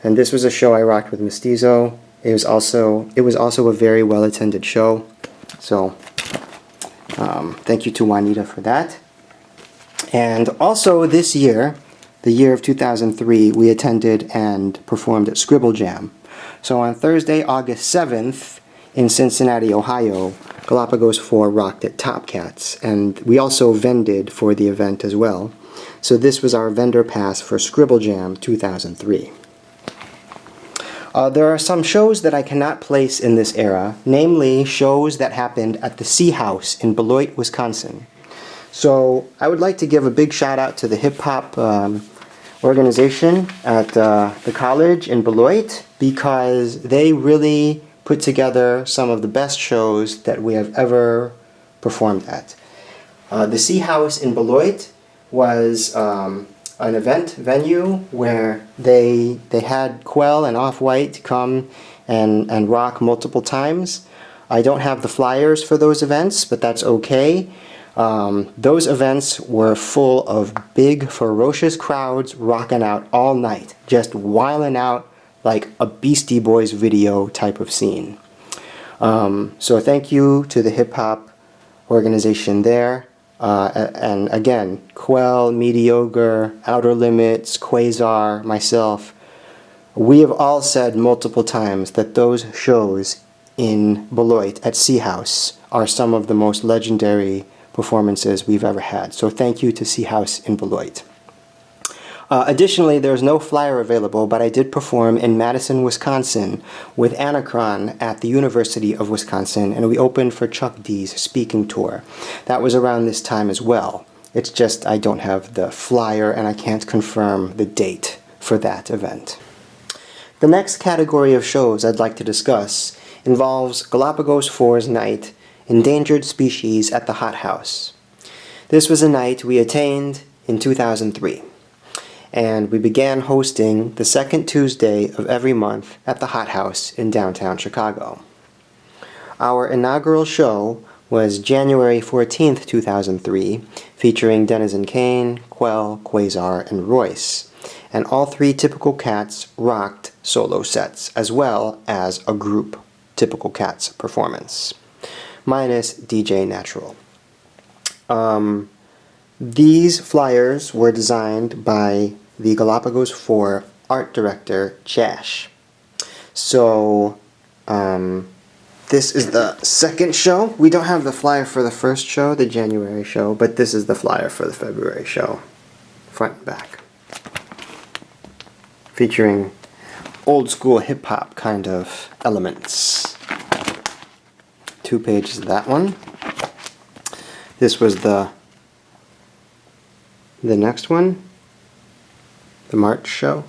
And this was a show I rocked with Mestizo. It was also a very well attended show. So thank you to Juanita for that. And also this year, the year of 2003, we attended and performed at Scribble Jam. So on Thursday, August 7th, in Cincinnati, Ohio, Galapagos 4 rocked at Top Cats, and we also vended for the event as well. So this was our vendor pass for Scribble Jam 2003. There are some shows that I cannot place in this era, namely shows that happened at the Sea House in Beloit, Wisconsin. So I would like to give a big shout out to the hip-hop organization at the college in Beloit, because they really put together some of the best shows that we have ever performed at. The Sea House in Beloit was an event venue where they had Quell and Offwhyte come and rock multiple times. I don't have the flyers for those events, but that's okay. Those events were full of big, ferocious crowds rocking out all night, just wilding out like a Beastie Boys video type of scene. So thank you to the hip-hop organization there. And again, Quell, Mediocre, Outer Limits, Quasar, myself, we have all said multiple times that those shows in Beloit at Sea House are some of the most legendary performances we've ever had. So thank you to Sea House in Beloit. Additionally, there's no flyer available, but I did perform in Madison, Wisconsin with Anacron at the University of Wisconsin, and we opened for Chuck D's speaking tour. That was around this time as well. It's just I don't have the flyer and I can't confirm the date for that event. The next category of shows I'd like to discuss involves Galapagos 4's night, Endangered Species at the HotHouse. This was a night we attained in 2003. And we began hosting the second Tuesday of every month at the HotHouse in downtown Chicago. Our inaugural show was January 14th, 2003, featuring Denizen, Kane, Quell, Quasar, and Royce. And all three Typical Cats rocked solo sets, as well as a group Typical Cats performance, minus DJ Natural. These flyers were designed by the Galapagos 4 art director, Chash. So, this is the second show. We don't have the flyer for the first show, the January show, but this is the flyer for the February show, front and back. featuring old school hip hop kind of elements. 2 pages of that one. This was the next one, the March show.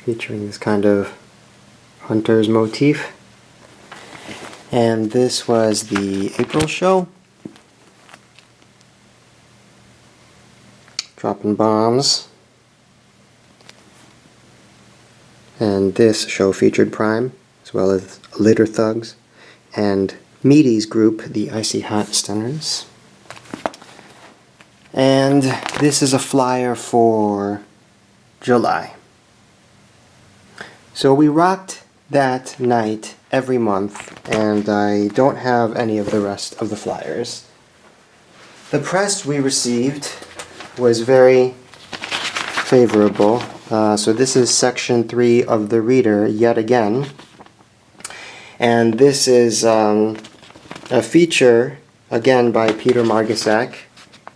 Featuring this kind of hunter's motif. And this was the April show. Dropping bombs. And this show featured Prime, as well as Litter Thugs, and Meaty's group, the Icy Hot Stunners. And this is a flyer for July. So we rocked that night every month, and I don't have any of the rest of the flyers. The press we received was very favorable. So this is section 3 of the Reader yet again. And this is a feature, again, by Peter Margisak.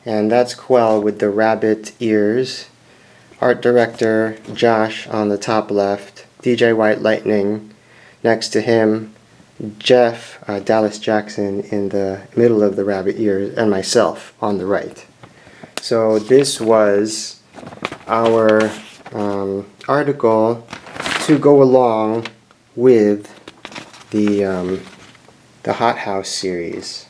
And that's Quell with the rabbit ears. Art director Josh on the top left. DJ White Lightning next to him. Jeff Dallas Jackson in the middle of the rabbit ears. And myself on the right. So this was our article to go along with the HotHouse series.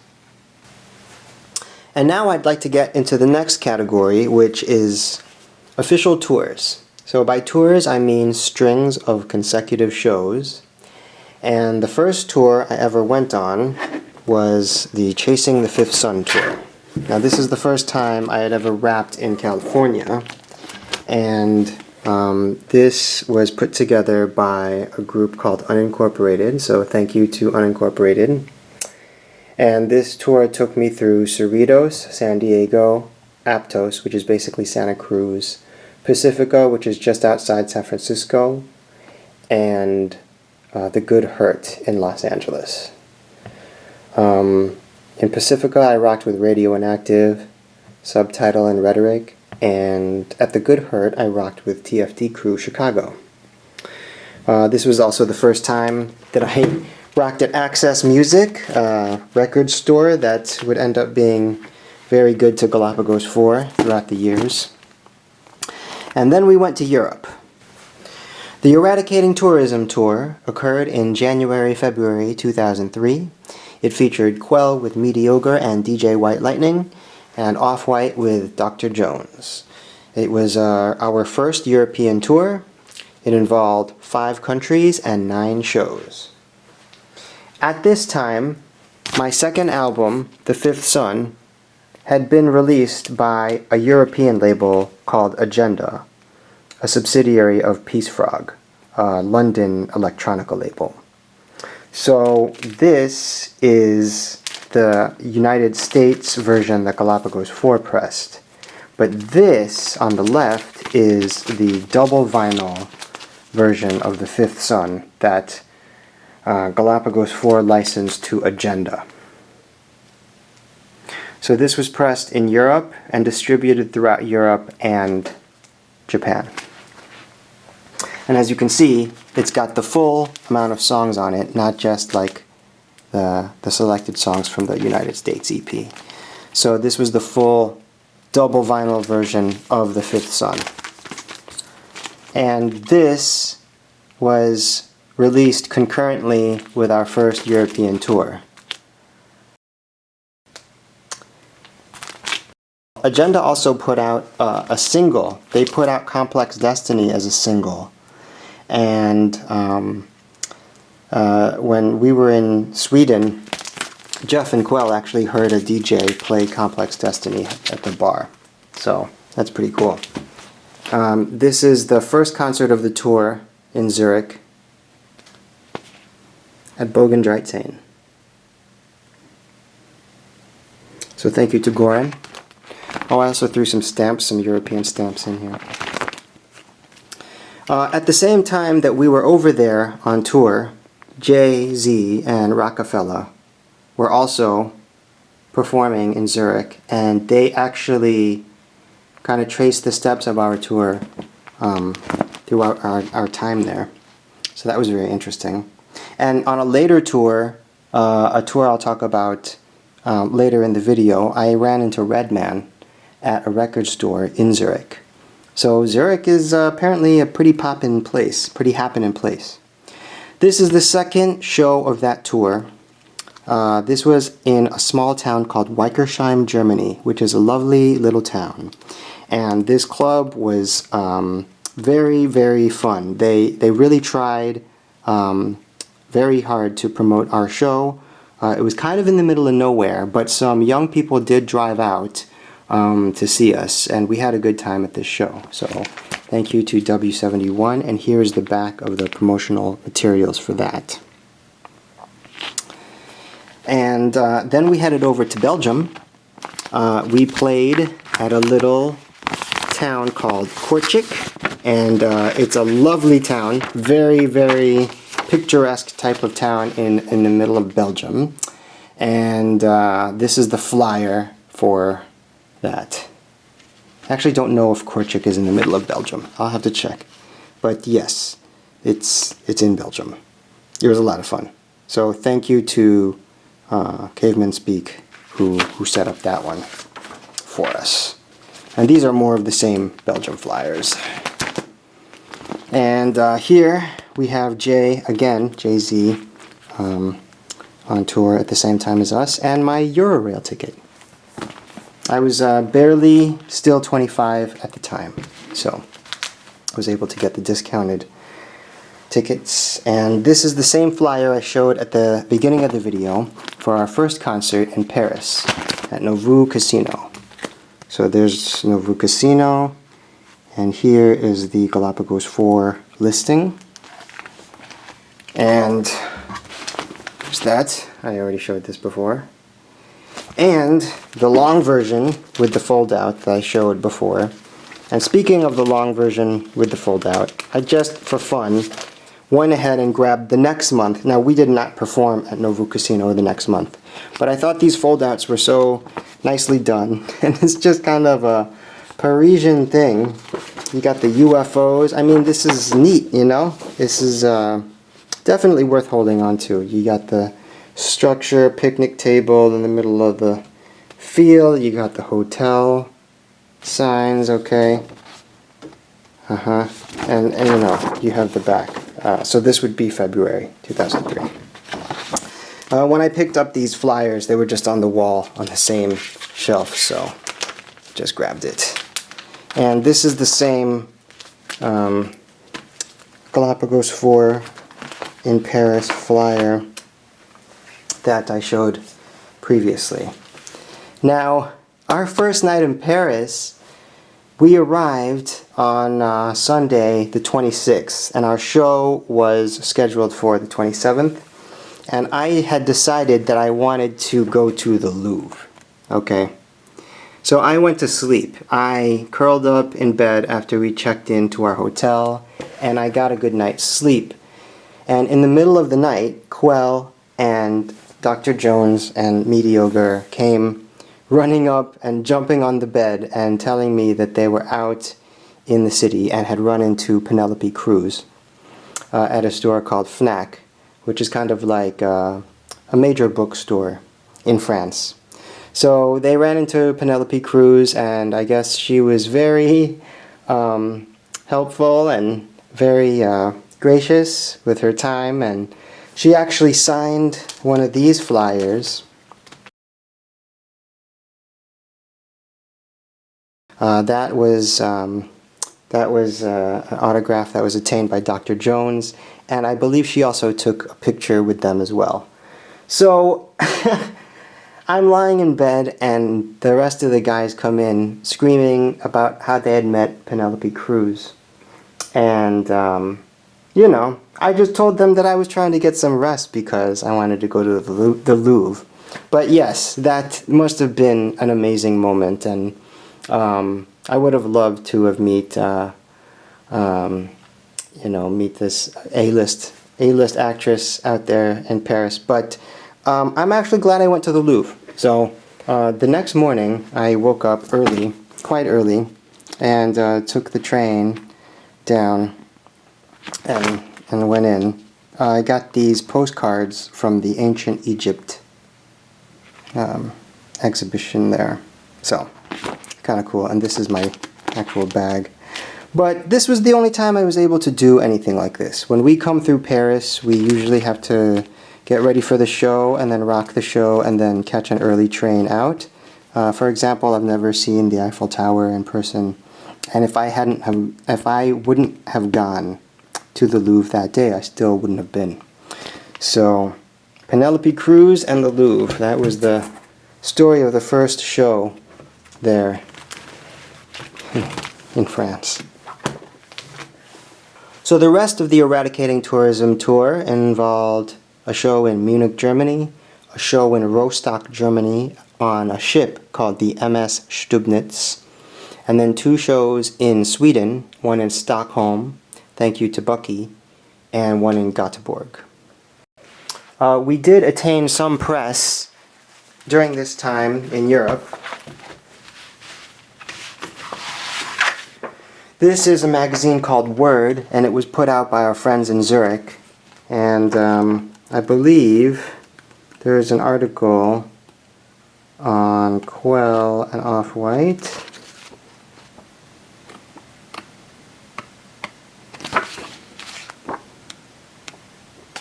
And now I'd like to get into the next category, which is official tours. So by tours I mean strings of consecutive shows. And the first tour I ever went on was the Chasing the Fifth Sun tour. Now this is the first time I had ever rapped in California, and this was put together by a group called Unincorporated, so thank you to Unincorporated. And this tour took me through Cerritos, San Diego, Aptos, which is basically Santa Cruz, Pacifica, which is just outside San Francisco, and The Good Hurt in Los Angeles. In Pacifica, I rocked with Radio Inactive, Subtitle and Rhetoric, and at The Good Hurt, I rocked with TFT Crew Chicago. This was also the first time that I rocked at Access Music, a record store that would end up being very good to Galapagos 4 throughout the years. And then we went to Europe. The Eradicating Tourism Tour occurred in January-February 2003. It featured Quell with Mediocre and DJ White Lightning, and Offwhyte with Dr. Jones. It was our first European tour. It involved 5 countries and 9 shows. At this time, my second album, The Fifth Sun, had been released by a European label called Agenda, a subsidiary of Peace Frog, a London electronica label. So this is the United States version that Galapagos 4 pressed. But this, on the left, is the double vinyl version of The Fifth Sun that Galapagos 4 licensed to Agenda. So this was pressed in Europe and distributed throughout Europe and Japan. And as you can see, it's got the full amount of songs on it, not just like the selected songs from the United States EP. So this was the full double vinyl version of The Fifth Sun. And this was released concurrently with our first European tour. Agenda also put out a single. They put out Complex Destiny as a single. And when we were in Sweden, Jeff and Quell actually heard a DJ play Complex Destiny at the bar. So that's pretty cool. This is the first concert of the tour in Zurich at Bogen Dreizehn. So thank you to Goran. Oh, I also threw some stamps, some European stamps in here. At the same time that we were over there on tour, Jay-Z and Rockefeller were also performing in Zurich, and they actually kind of traced the steps of our tour throughout our time there. So that was very interesting. And on a later tour, a tour I'll talk about later in the video, I ran into Redman at a record store in Zurich. So Zurich is apparently a pretty happening place. This is the second show of that tour. This was in a small town called Wickersheim, Germany, which is a lovely little town. And this club was very, very fun. They really tried very hard to promote our show. It was kind of in the middle of nowhere, but some young people did drive out to see us, and we had a good time at this show. So thank you to W71, and here's the back of the promotional materials for that. And then we headed over to Belgium. We played at a little town called Kortrijk, and it's a lovely town, very, very picturesque type of town in the middle of Belgium. And this is the flyer for that. I actually don't know if Kortrijk is in the middle of Belgium. I'll have to check. But yes, it's in Belgium. It was a lot of fun. So thank you to Caveman Speak who set up that one for us. And these are more of the same Belgium flyers. And here we have Jay, again, Jay-Z, on tour at the same time as us, and my Eurorail ticket. I was barely still 25 at the time, so I was able to get the discounted tickets. And this is the same flyer I showed at the beginning of the video for our first concert in Paris at Nouvelle Casino. So there's Nouvelle Casino, and here is the Galapagos 4 listing. And there's that. I already showed this before. And the long version with the fold-out that I showed before. And speaking of the long version with the fold-out, I just, for fun, went ahead and grabbed the next month. Now, we did not perform at Nouvelle Casino the next month, but I thought these fold-outs were so nicely done. And it's just kind of a Parisian thing. You got the UFOs. I mean, this is neat, you know? This is definitely worth holding on to. You got the structure, picnic table in the middle of the field. You got the hotel signs, okay. And you know, you have the back. So this would be February 2003. When I picked up these flyers, they were just on the wall on the same shelf, so just grabbed it. And this is the same Galapagos 4 in Paris flyer that I showed previously. Now, our first night in Paris, we arrived on Sunday the 26th, and our show was scheduled for the 27th, and I had decided that I wanted to go to the Louvre. Okay, so I went to sleep. I curled up in bed after we checked into our hotel, and I got a good night's sleep. And in the middle of the night, Quell and Dr. Jones and Mediocre came running up and jumping on the bed and telling me that they were out in the city and had run into Penelope Cruz at a store called Fnac, which is kind of like a major bookstore in France. So they ran into Penelope Cruz, and I guess she was very helpful and very gracious with her time, and she actually signed one of these flyers. That was an autograph that was obtained by Dr. Jones, and I believe she also took a picture with them as well. So I'm lying in bed, and the rest of the guys come in screaming about how they had met Penelope Cruz. And you know, I just told them that I was trying to get some rest because I wanted to go to the Louvre. But yes, that must have been an amazing moment, and I would have loved to have meet this A-list actress out there in Paris. But I'm actually glad I went to the Louvre. So the next morning, I woke up early, quite early, and took the train down and went in. I got these postcards from the Ancient Egypt exhibition there. So, kind of cool. And this is my actual bag. But this was the only time I was able to do anything like this. When we come through Paris, we usually have to get ready for the show and then rock the show and then catch an early train out. For example, I've never seen the Eiffel Tower in person, and if I wouldn't have gone to the Louvre that day, I still wouldn't have been. So, Penelope Cruz and the Louvre, that was the story of the first show there in France. So the rest of the Eradicating Tourism tour involved a show in Munich, Germany, a show in Rostock, Germany on a ship called the MS Stubnitz, and then 2 shows in Sweden, one in Stockholm, thank you to Bucky, and one in Göteborg. We did attain some press during this time in Europe. This is a magazine called Word, and it was put out by our friends in Zurich. And I believe there's an article on Quell and Offwhyte.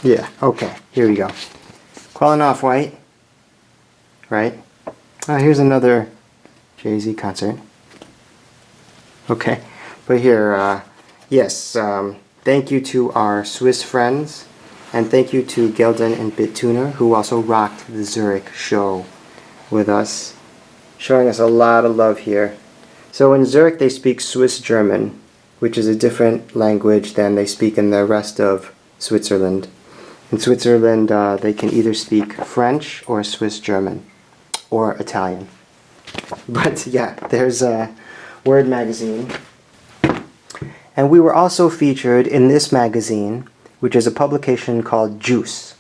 Yeah, okay, here we go. Quell and Offwhyte, right? Here's another Jay-Z concert. Okay. But here, yes, thank you to our Swiss friends, and thank you to Gelden and BitTuner, who also rocked the Zurich show with us, showing us a lot of love here. So in Zurich they speak Swiss German, which is a different language than they speak in the rest of Switzerland. In Switzerland they can either speak French or Swiss German, or Italian. But yeah, there's a Word magazine. And we were also featured in this magazine, which is a publication called Juice.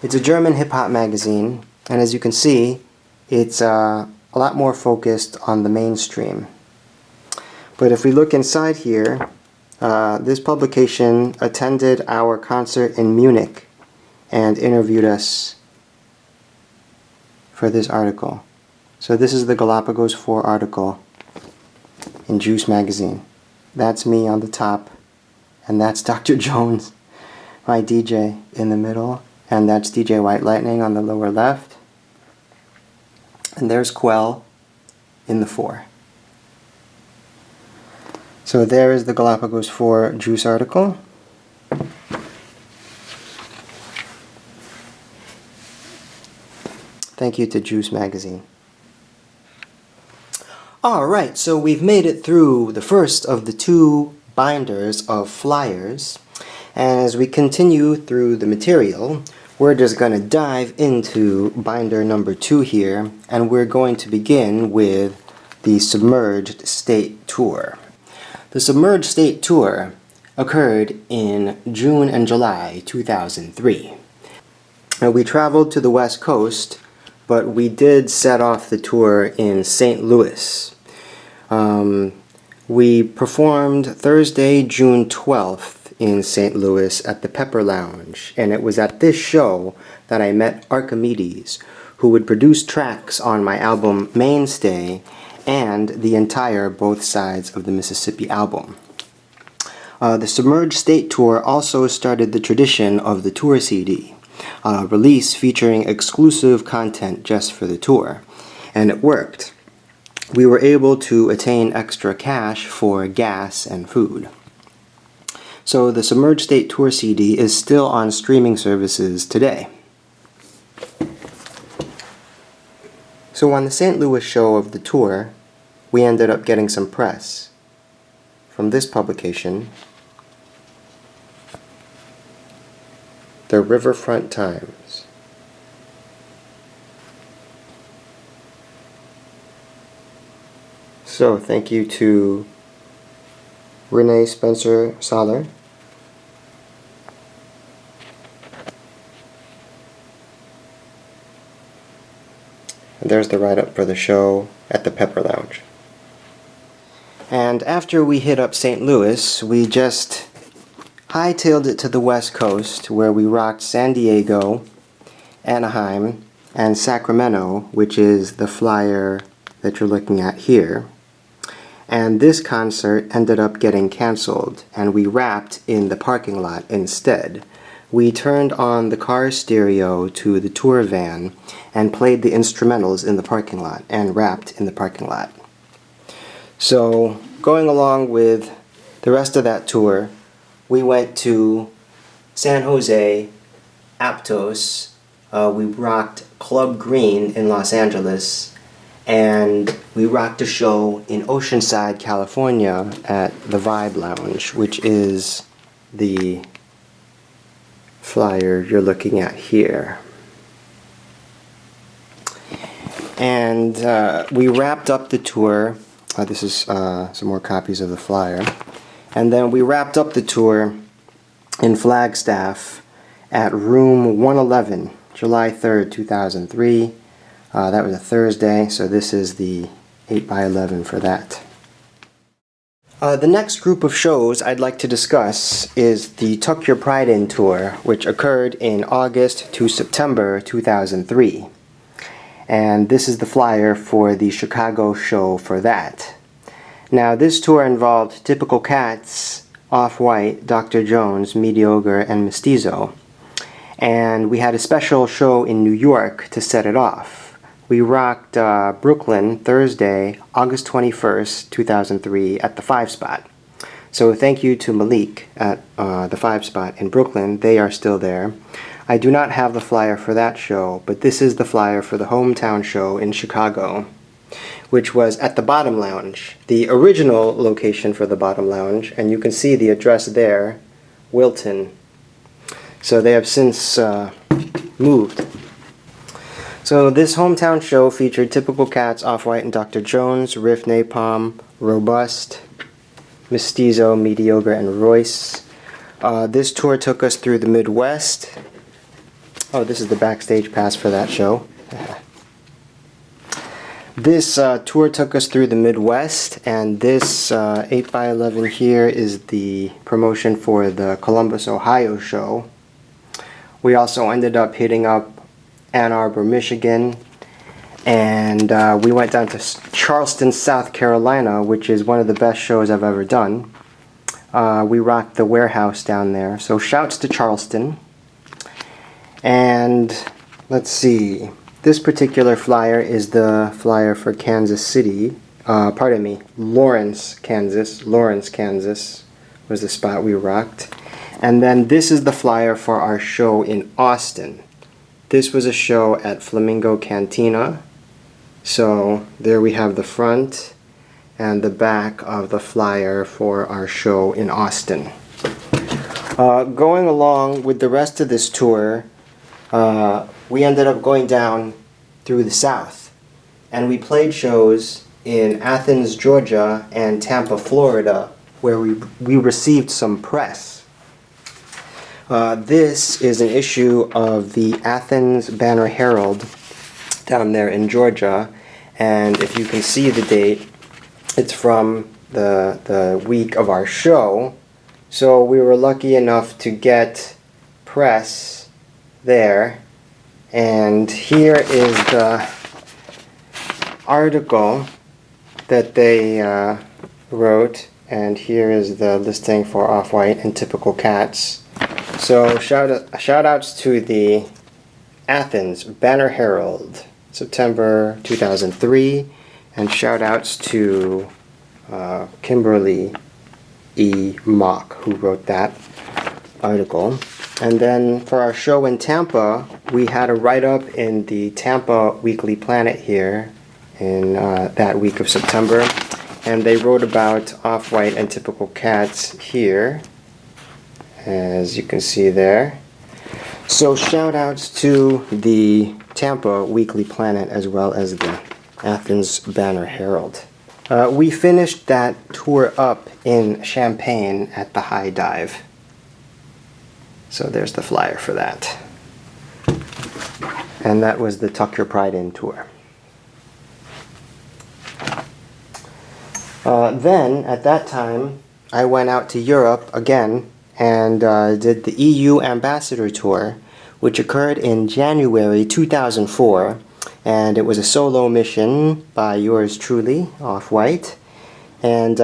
It's a German hip-hop magazine, and as you can see, it's a lot more focused on the mainstream. But if we look inside here, this publication attended our concert in Munich and interviewed us for this article. So this is the Galapagos 4 article in Juice magazine. That's me on the top, and that's Dr. Jones, my DJ, in the middle, and that's DJ White Lightning on the lower left, and there's Quell in the 4. So there is the Galapagos 4 Juice article. Thank you to Juice magazine. Alright, so we've made it through the first of the 2 binders of flyers, and as we continue through the material, we're just going to dive into binder number 2 here, and we're going to begin with the Submerged State Tour. The Submerged State Tour occurred in June and July 2003. Now, we traveled to the West Coast, but we did set off the tour in St. Louis. We performed Thursday, June 12th in St. Louis at the Pepper Lounge, and it was at this show that I met Archimedes, who would produce tracks on my album Mainstay and the entire Both Sides of the Mississippi album. The Submerged State Tour also started the tradition of the tour CD, a release featuring exclusive content just for the tour, and it worked. We were able to attain extra cash for gas and food. So the Submerged State Tour CD is still on streaming services today. So on the St. Louis show of the tour, we ended up getting some press from this publication, the Riverfront Times. So thank you to Renee Spencer Soller, and there's the write-up for the show at the Pepper Lounge. And after we hit up St. Louis, we just hightailed it to the West Coast, where we rocked San Diego, Anaheim, and Sacramento, which is the flyer that you're looking at here. And this concert ended up getting canceled, and we rapped in the parking lot instead. We turned on the car stereo to the tour van and played the instrumentals in the parking lot and rapped in the parking lot. So, going along with the rest of that tour, we went to San Jose, Aptos, we rocked Club Green in Los Angeles, and we rocked a show in Oceanside, California at the Vibe Lounge, which is the flyer you're looking at here. And we wrapped up the tour. This is some more copies of the flyer. And then we wrapped up the tour in Flagstaff at room 111, July 3rd, 2003. That was a Thursday, so this is the 8x11 for that. The next group of shows I'd like to discuss is the Tuck Your Pride In tour, which occurred in August to September 2003. And this is the flyer for the Chicago show for that. Now, this tour involved Typical Cats, Offwhyte, Dr. Jones, Mediocre, and Mestizo. And we had a special show in New York to set it off. We rocked Brooklyn Thursday, August 21st, 2003 at the 5 Spot. So thank you to Malik at the 5 Spot in Brooklyn. They are still there. I do not have the flyer for that show, but this is the flyer for the hometown show in Chicago, which was at the Bottom Lounge, the original location for the Bottom Lounge, and you can see the address there, Wilton. So they have since moved. So this hometown show featured Typical Cats, Offwhyte, and Dr. Jones, Riff Napalm, Robust, Mestizo, Mediocre, and Royce. This tour took us through the Midwest. Oh, this is the backstage pass for that show. This tour took us through the Midwest, and this 8x11 here is the promotion for the Columbus, Ohio show. We also ended up hitting up Ann Arbor, Michigan, and we went down to Charleston, South Carolina, which is one of the best shows I've ever done. We rocked the Warehouse down there, so shouts to Charleston. And let's see, this particular flyer is the flyer for Kansas City, Lawrence, Kansas. Lawrence, Kansas was the spot we rocked. And then this is the flyer for our show in Austin. This was a show at Flamingo Cantina. So there we have the front and the back of the flyer for our show in Austin. Going along with the rest of this tour, we ended up going down through the South. And we played shows in Athens, Georgia and Tampa, Florida, where we received some press. This is an issue of the Athens Banner Herald down there in Georgia, and if you can see the date, it's from the week of our show, so we were lucky enough to get press there, and here is the article that they wrote, and here is the listing for Offwhyte and Typical Cats. So shout outs to the Athens Banner Herald, September 2003, and shout outs to Kimberly E. Mock, who wrote that article. And then for our show in Tampa, we had a write-up in the Tampa Weekly Planet here in that week of September, and they wrote about Offwhyte and Typical Cats here, as you can see there. So shout outs to the Tampa Weekly Planet as well as the Athens Banner Herald. We finished that tour up in Champaign at the High Dive. So there's the flyer for that. And that was the Tuck Your Pride In tour. Then, at that time, I went out to Europe again and did the EU Ambassador Tour, which occurred in January 2004, and it was a solo mission by yours truly, Offwhyte. And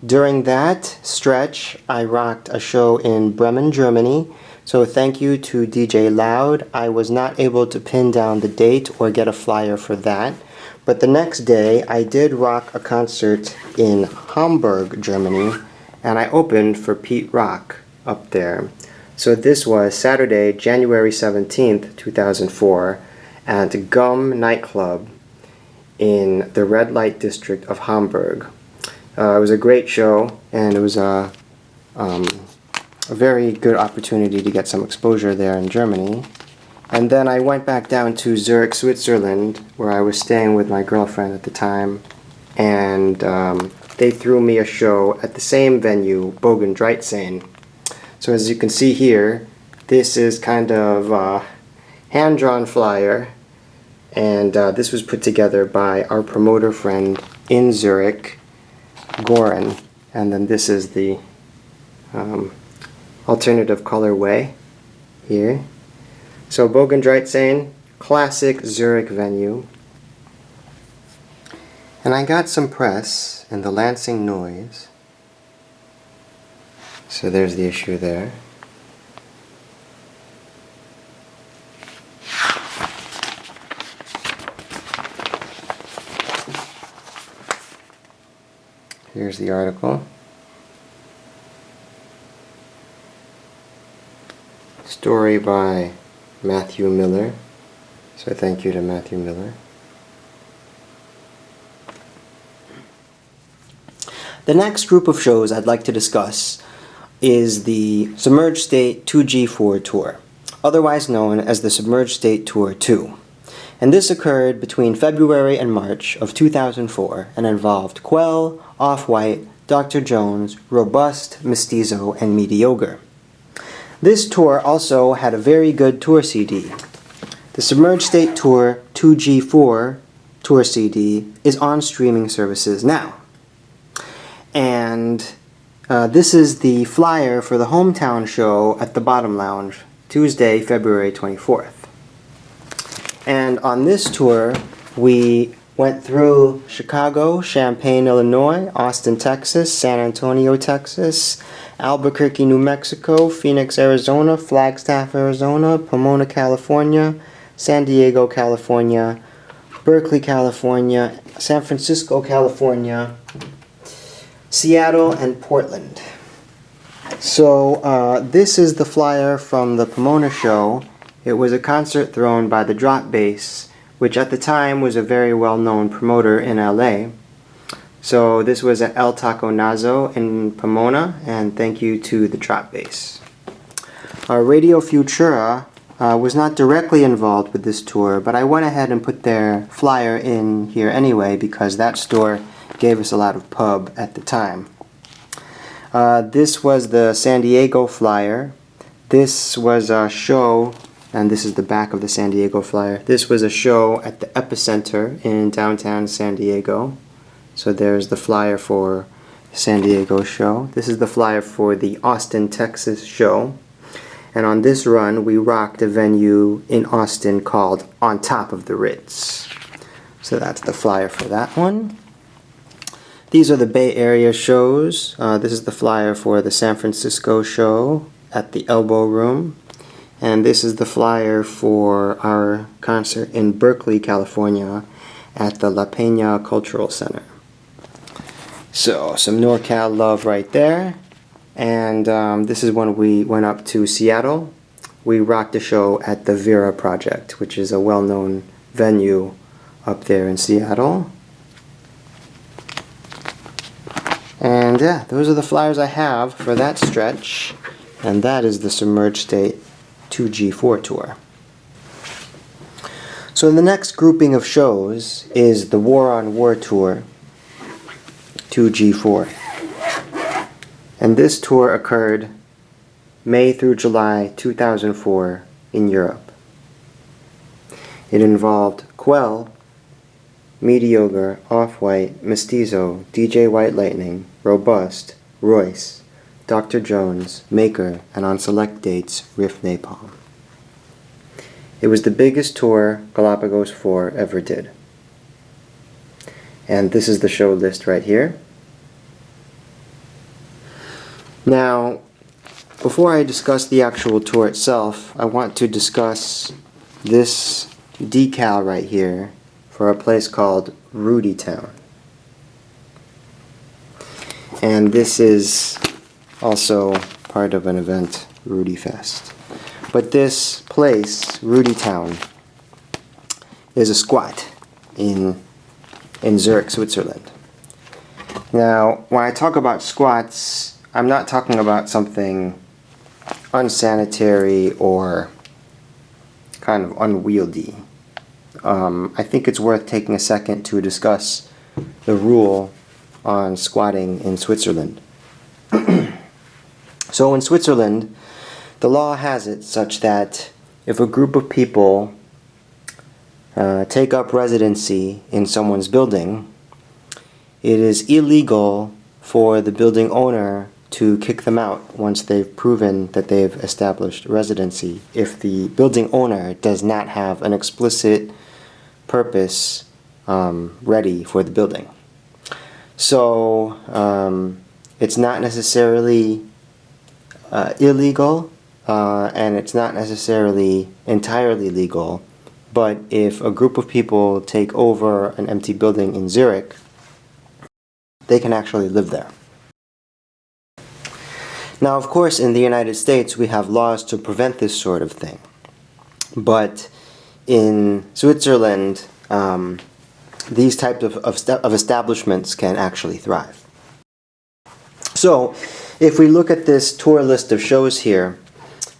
during that stretch, I rocked a show in Bremen, Germany. So thank you to DJ Loud. I was not able to pin down the date or get a flyer for that. But the next day, I did rock a concert in Hamburg, Germany, and I opened for Pete Rock up there. So this was Saturday, January 17th, 2004, at Gum nightclub in the red light district of Hamburg. It was a great show, and it was a very good opportunity to get some exposure there in Germany. And then I went back down to Zurich, Switzerland, where I was staying with my girlfriend at the time, and they threw me a show at the same venue, Denizen. So as you can see here, this is kind of a hand-drawn flyer, and this was put together by our promoter friend in Zurich, Goran. And then this is the alternative colorway here. So Denizen, classic Zurich venue. And I got some press in the Lansing Noise. So there's the issue there. Here's the article. Story by Matthew Miller. So thank you to Matthew Miller. The next group of shows I'd like to discuss is the Submerged State 2G4 Tour, otherwise known as the Submerged State Tour 2. And this occurred between February and March of 2004 and involved Quell, Offwhyte, Dr. Jones, Robust, Mestizo, and Mediocre. This tour also had a very good tour CD. The Submerged State Tour 2G4 tour CD is on streaming services now. And this is the flyer for the hometown show at the Bottom Lounge, Tuesday, February 24th. And on this tour, we went through Chicago, Champaign, Illinois, Austin, Texas, San Antonio, Texas, Albuquerque, New Mexico, Phoenix, Arizona, Flagstaff, Arizona, Pomona, California, San Diego, California, Berkeley, California, San Francisco, California, Seattle, and Portland. So this is the flyer from the Pomona show. It was a concert thrown by the Drop Bass, which at the time was a very well-known promoter in LA. So this was at El Taco Nazo in Pomona, and thank you to the Drop Bass. Radio Futura was not directly involved with this tour, but I went ahead and put their flyer in here anyway because that store gave us a lot of pub at the time. This was the San Diego flyer. This was a show, and this is the back of the San Diego flyer. This was a show at the Epicenter in downtown San Diego. So there's the flyer for the San Diego show. This is the flyer for the Austin, Texas show. And on this run, we rocked a venue in Austin called On Top of the Ritz. So that's the flyer for that one. These are the Bay Area shows. This is the flyer for the San Francisco show at the Elbow Room. And this is the flyer for our concert in Berkeley, California at the La Peña Cultural Center. So, some NorCal love right there. And this is when we went up to Seattle. We rocked a show at the Vera Project, which is a well-known venue up there in Seattle. And yeah, those are the flyers I have for that stretch. And that is the Submerged State 2G4 tour. So the next grouping of shows is the War on War tour 2G4. And this tour occurred May through July 2004 in Europe. It involved Quell, Mediocre, Offwhyte, Mestizo, DJ White Lightning, Robust, Royce, Dr. Jones, Maker, and on select dates, Riff Napalm. It was the biggest tour Galapagos 4 ever did. And this is the show list right here. Now, before I discuss the actual tour itself, I want to discuss this decal right here for a place called Rudy Town. And this is also part of an event, Rudy Fest. But this place, Rudy Town, is a squat in Zurich, Switzerland. Now, when I talk about squats, I'm not talking about something unsanitary or kind of unwieldy. I think it's worth taking a second to discuss the rule on squatting in Switzerland. So in Switzerland, the law has it such that if a group of people take up residency in someone's building, it is illegal for the building owner to kick them out once they've proven that they've established residency if the building owner does not have an explicit purpose ready for the building. So it's not necessarily illegal and it's not necessarily entirely legal, but if a group of people take over an empty building in Zurich, they can actually live there. Now, of course, in the United States, we have laws to prevent this sort of thing. But in Switzerland, these types of establishments can actually thrive. So, if we look at this tour list of shows here,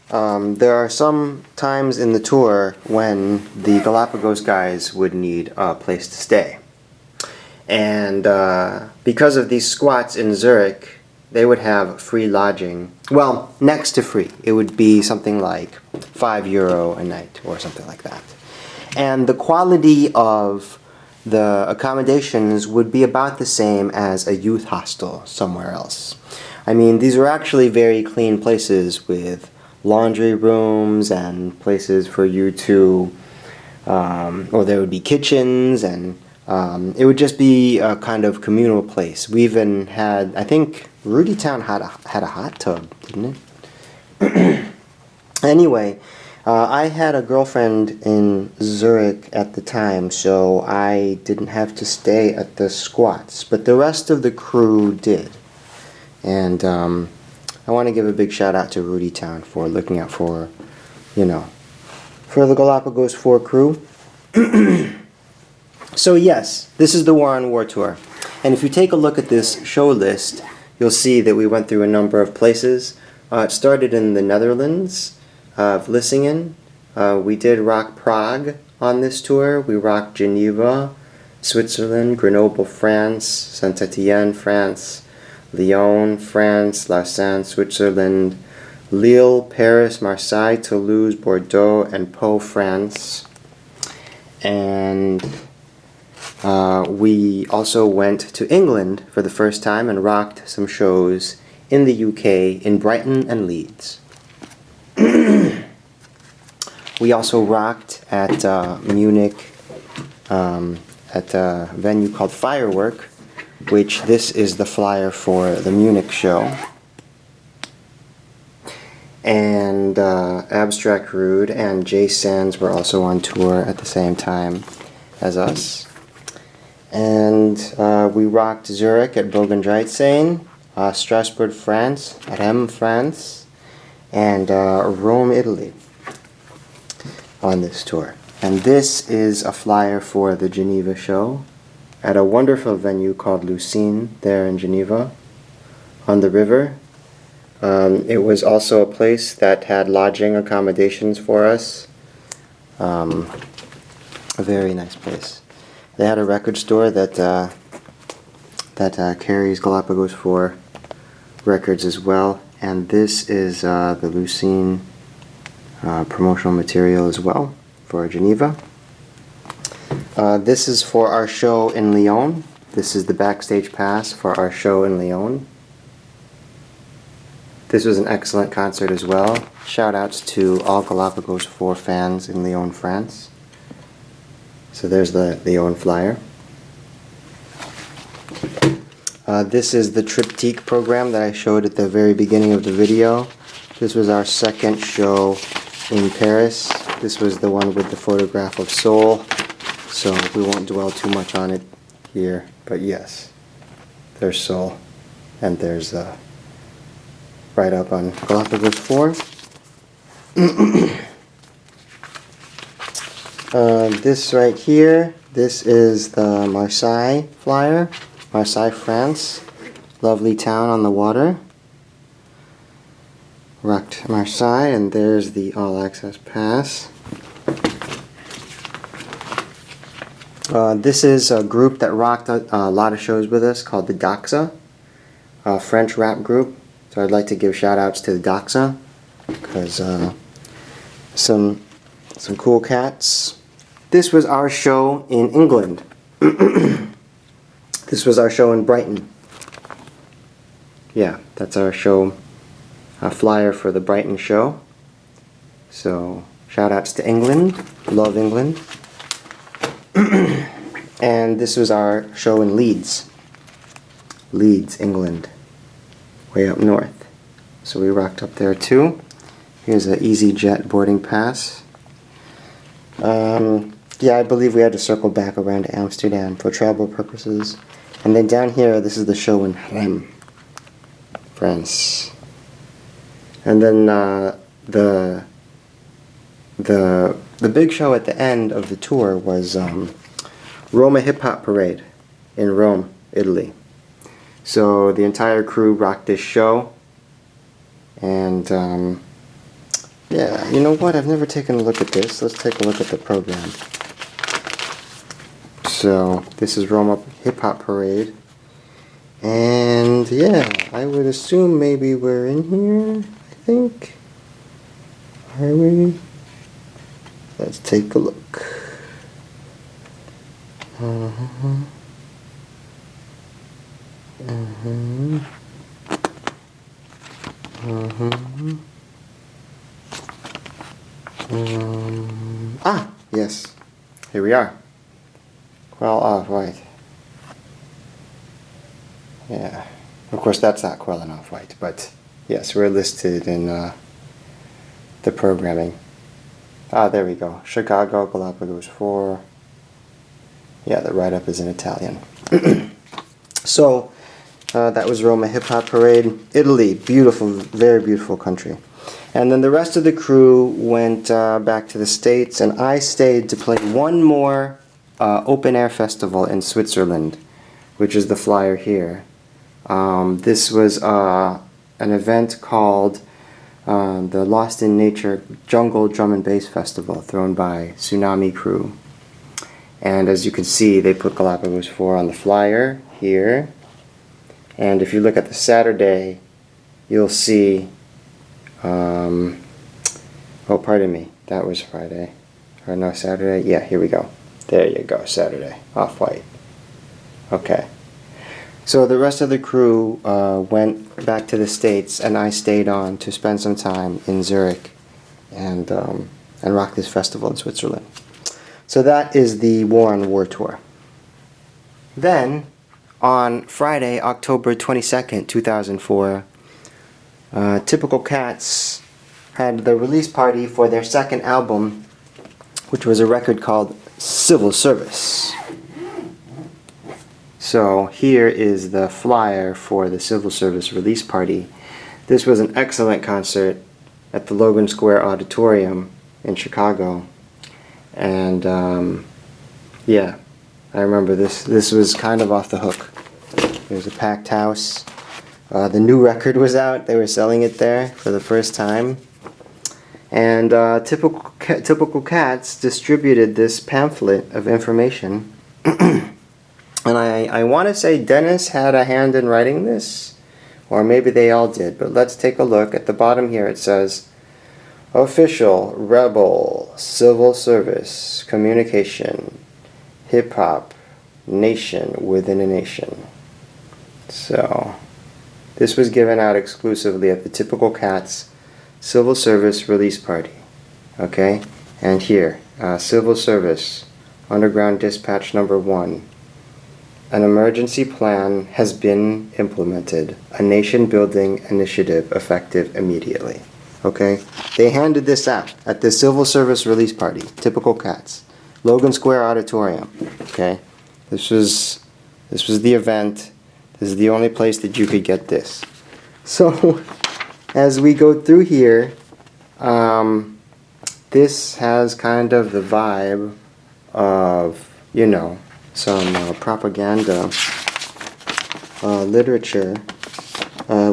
there are some times in the tour when the Galapagos guys would need a place to stay. And because of these squats in Zurich, they would have free lodging. Well, next to free. It would be something like €5 a night or something like that. And the quality of the accommodations would be about the same as a youth hostel somewhere else. I mean, these are actually very clean places with laundry rooms and places for you to, or there would be kitchens, and it would just be a kind of communal place. We even had, I think Rudy Town had a hot tub, didn't it? Anyway, I had a girlfriend in Zurich at the time, so I didn't have to stay at the squats, but the rest of the crew did. And I want to give a big shout out to Rudy Town for looking out for, for the Galapagos 4 crew. So yes, this is the War on War tour. And if you take a look at this show list, you'll see that we went through a number of places. It started in the Netherlands, Vlissingen. We did rock Prague on this tour. We rocked Geneva, Switzerland, Grenoble, France, Saint-Étienne, France, Lyon, France, Lausanne, Switzerland, Lille, Paris, Marseille, Toulouse, Bordeaux, and Pau, France. And we also went to England for the first time and rocked some shows in the UK in Brighton and Leeds. We also rocked at Munich at a venue called Firework, which this is the flyer for the Munich show. And Abstract Rude and Jay Sands were also on tour at the same time as us. And we rocked Zurich at Bogendreitsein, Strasbourg, France, Rennes, France, and Rome, Italy on this tour. And this is a flyer for the Geneva show at a wonderful venue called Lucine there in Geneva on the river. It was also a place that had lodging accommodations for us. A very nice place. They had a record store that carries Galapagos 4 records as well, and this is the Lucine promotional material as well for Geneva. This is for our show in Lyon. This is the backstage pass for our show in Lyon. This was an excellent concert as well. Shout outs to all Galapagos 4 fans in Lyon, France. So there's the Lyon flyer. This is the triptyque program that I showed at the very beginning of the video. This was our second show in Paris. This was the one with the photograph of Seoul. So we won't dwell too much on it here. But yes, there's Seoul. And there's right up on Galapagos 4. This right here, this is the Marseille flyer. Marseille, France. Lovely town on the water. Rocked Marseille, and there's the all-access pass. This is a group that rocked a lot of shows with us called the Doxa, a French rap group. So I'd like to give shout-outs to the Doxa, because some cool cats. This was our show in England. This was our show in Brighton. Yeah, that's our show, flyer for the Brighton show. So, shout-outs to England. Love England. And this was our show in Leeds. Leeds, England. Way up north. So we rocked up there too. Here's an EasyJet boarding pass. Yeah, I believe we had to circle back around to Amsterdam for travel purposes. And then down here, this is the show in Rennes, France. And then the big show at the end of the tour was Roma Hip Hop Parade in Rome, Italy. So the entire crew rocked this show. And yeah, you know what? I've never taken a look at this. Let's take a look at the program. So this is Roma Hip Hop Parade. And yeah, I would assume maybe we're in here, I think. Are we? Let's take a look. Ah, yes. Here we are. Well, Offwhyte. Yeah. Of course, that's not Quell and Offwhyte, but yes, we're listed in the programming. Ah, there we go. Chicago, Galapagos 4. Yeah, the write-up is in Italian. So, that was Roma Hip Hop Parade. Italy, beautiful, very beautiful country. And then the rest of the crew went back to the States, and I stayed to play one more open-air festival in Switzerland, which is the flyer here. This was an event called the Lost in Nature Jungle Drum and Bass Festival, thrown by Tsunami Crew. And as you can see, they put Galapagos 4 on the flyer here. And if you look at the Saturday, you'll see, oh, pardon me, that was Friday. Or no, Saturday? Yeah, here we go. There you go, Saturday. Offwhyte. Okay. So the rest of the crew went back to the States, and I stayed on to spend some time in Zurich and rock this festival in Switzerland. So that is the War on War tour. Then, on Friday, October 22nd, 2004, Typical Cats had the release party for their second album, which was a record called Civil Service. So here is the flyer for the Civil Service release party. This was an excellent concert at the Logan Square Auditorium in Chicago. And yeah, I remember this. This was kind of off the hook. It was a packed house. The new record was out. They were selling it there for the first time. And Typical Cats distributed this pamphlet of information. And I want to say Dennis had a hand in writing this, or maybe they all did, but let's take a look. At the bottom here it says, Official, Rebel, Civil Service, Communication, hip hop nation within a nation. So this was given out exclusively at the Typical Cats Civil Service Release Party. Okay, and here, Civil Service, Underground Dispatch number 1. An emergency plan has been implemented. A nation-building initiative effective immediately. Okay, they handed this out at the Civil Service Release Party, Typical Cats, Logan Square Auditorium. Okay, this was the event. This is the only place that you could get this. So, as we go through here, this has kind of the vibe of, you know, some propaganda literature,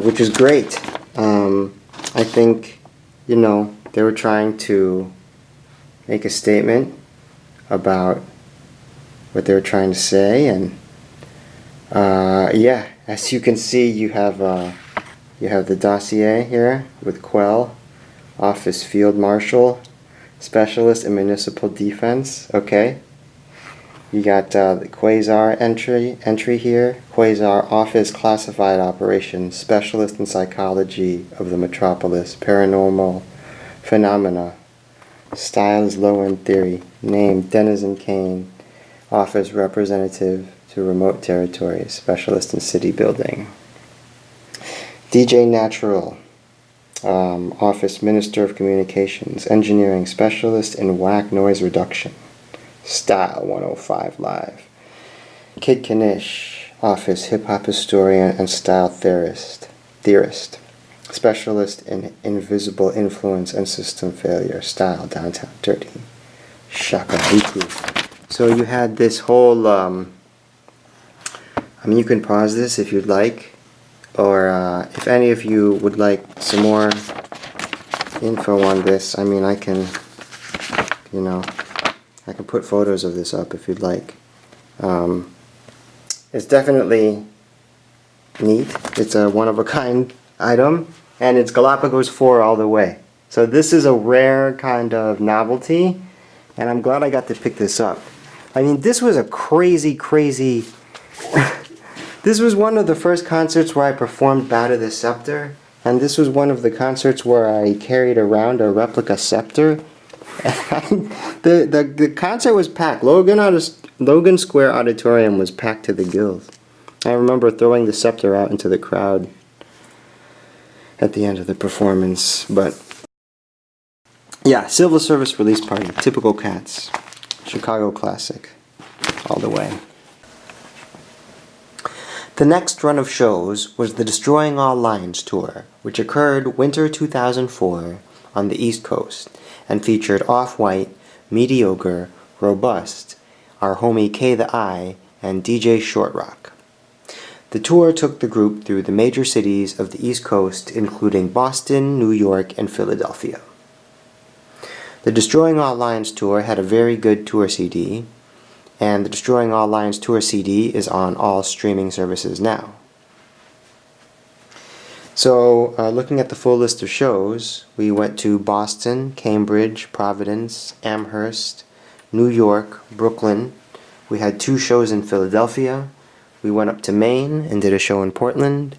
which is great. I think, you know, they were trying to make a statement about what they were trying to say, and yeah, as you can see, you have the dossier here with Quell, Office Field Marshal, Specialist in Municipal Defense. Okay, you got the Quasar entry here. Quasar Office Classified Operations, Specialist in Psychology of the Metropolis, Paranormal Phenomena. Style is low end theory. Name Denizen Kane. Office Representative to Remote Territories, Specialist in City Building. DJ Natural, Office Minister of Communications, Engineering Specialist in Whack Noise Reduction. Style 105 Live. Kid Kanish, Office Hip Hop Historian and Style Theorist. Specialist in Invisible Influence and System Failure. Style Downtown Dirty. Shaka Buku. So you had this whole, I mean, you can pause this if you'd like, or if any of you would like some more info on this, I mean, I can, you know, I can put photos of this up if you'd like. It's definitely neat. It's a one-of-a-kind item, and it's Galapagos 4 all the way. So this is a rare kind of novelty, and I'm glad I got to pick this up. I mean, this was a crazy this was one of the first concerts where I performed Bow to the Scepter, and this was one of the concerts where I carried around a replica scepter. The concert was packed. Logan Square Auditorium was packed to the gills. I remember throwing the scepter out into the crowd at the end of the performance. But yeah, Civil Service Release Party, Typical Cats, Chicago classic, all the way. The next run of shows was the Destroying All Lines tour, which occurred winter 2004 on the East Coast and featured Offwhyte, Mediocre, Robust, our homie K the I, and DJ Short Rock. The tour took the group through the major cities of the East Coast, including Boston, New York, and Philadelphia. The Destroying All Lines tour had a very good tour CD, and the Destroying All Lines tour CD is on all streaming services now. So, looking at the full list of shows, we went to Boston, Cambridge, Providence, Amherst, New York, Brooklyn. We had 2 shows in Philadelphia. We went up to Maine and did a show in Portland,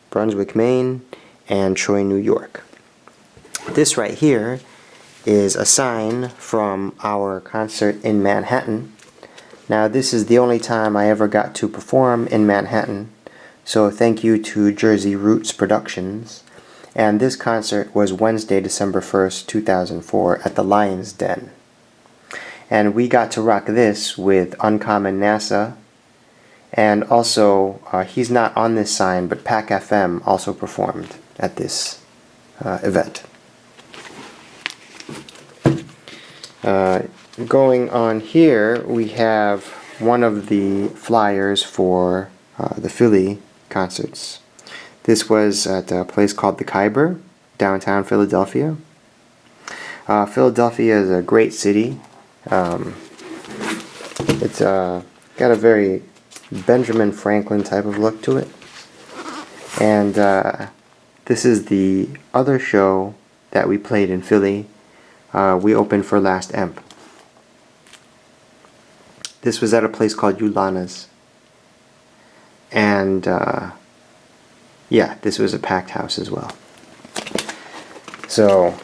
Brunswick, Maine, and Troy, New York. This right here is a sign from our concert in Manhattan. Now, this is the only time I ever got to perform in Manhattan, so thank you to Jersey Roots Productions. And this concert was Wednesday, December 1st, 2004 at the Lion's Den. And we got to rock this with Uncommon NASA, and also, he's not on this sign, but Pac FM also performed at this event. Going on here, we have one of the flyers for the Philly concerts. This was at a place called the Khyber, downtown Philadelphia. Philadelphia is a great city. It's got a very Benjamin Franklin type of look to it. And this is the other show that we played in Philly. We opened for Last Emp. This was at a place called Yulana's. And yeah, this was a packed house as well. So,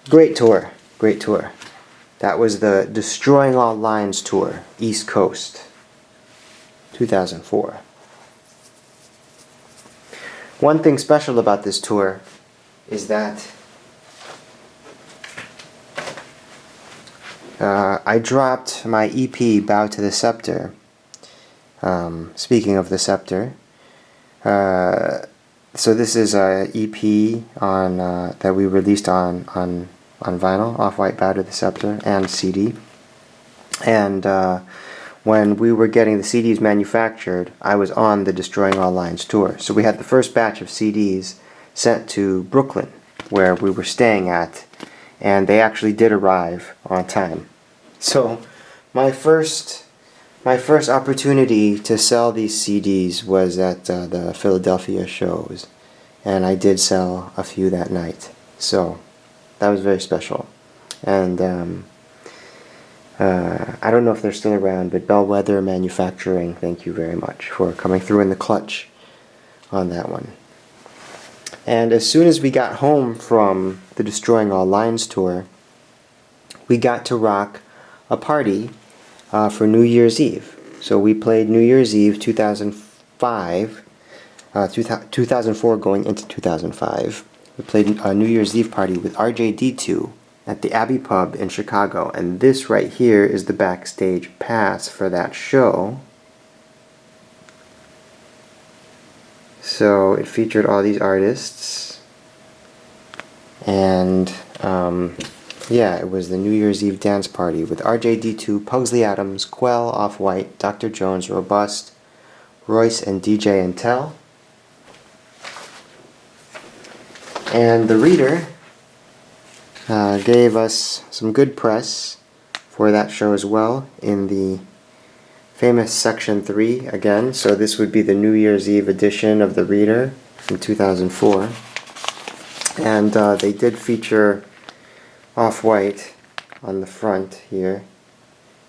great tour. Great tour. That was the Destroying All Lines tour, East Coast, 2004. One thing special about this tour is that I dropped my EP, Bow to the Scepter. Speaking of the Scepter, so this is a EP on that we released on vinyl, Offwhyte, Bow to the Scepter, and CD. And when we were getting the CDs manufactured, I was on the Destroying All Lines tour. So we had the first batch of CDs sent to Brooklyn, where we were staying at, and they actually did arrive on time. So my first opportunity to sell these CDs was at the Philadelphia shows, and I did sell a few that night. So that was very special. And I don't know if they're still around, but Bellwether Manufacturing, thank you very much for coming through in the clutch on that one. And as soon as we got home from the Destroying All Lines tour, we got to rock a party for New Year's Eve. So we played New Year's Eve 2005, 2004 going into 2005. We played a New Year's Eve party with RJD2 at the Abbey Pub in Chicago. And this right here is the backstage pass for that show. So it featured all these artists. And yeah, it was the New Year's Eve dance party with RJD2, Pugsley Adams, Quell, Offwhyte, Dr. Jones, Robust, Royce, and DJ Intel. And the Reader gave us some good press for that show as well in the famous Section 3 again. So this would be the New Year's Eve edition of the Reader from 2004. And they did feature Offwhyte on the front here.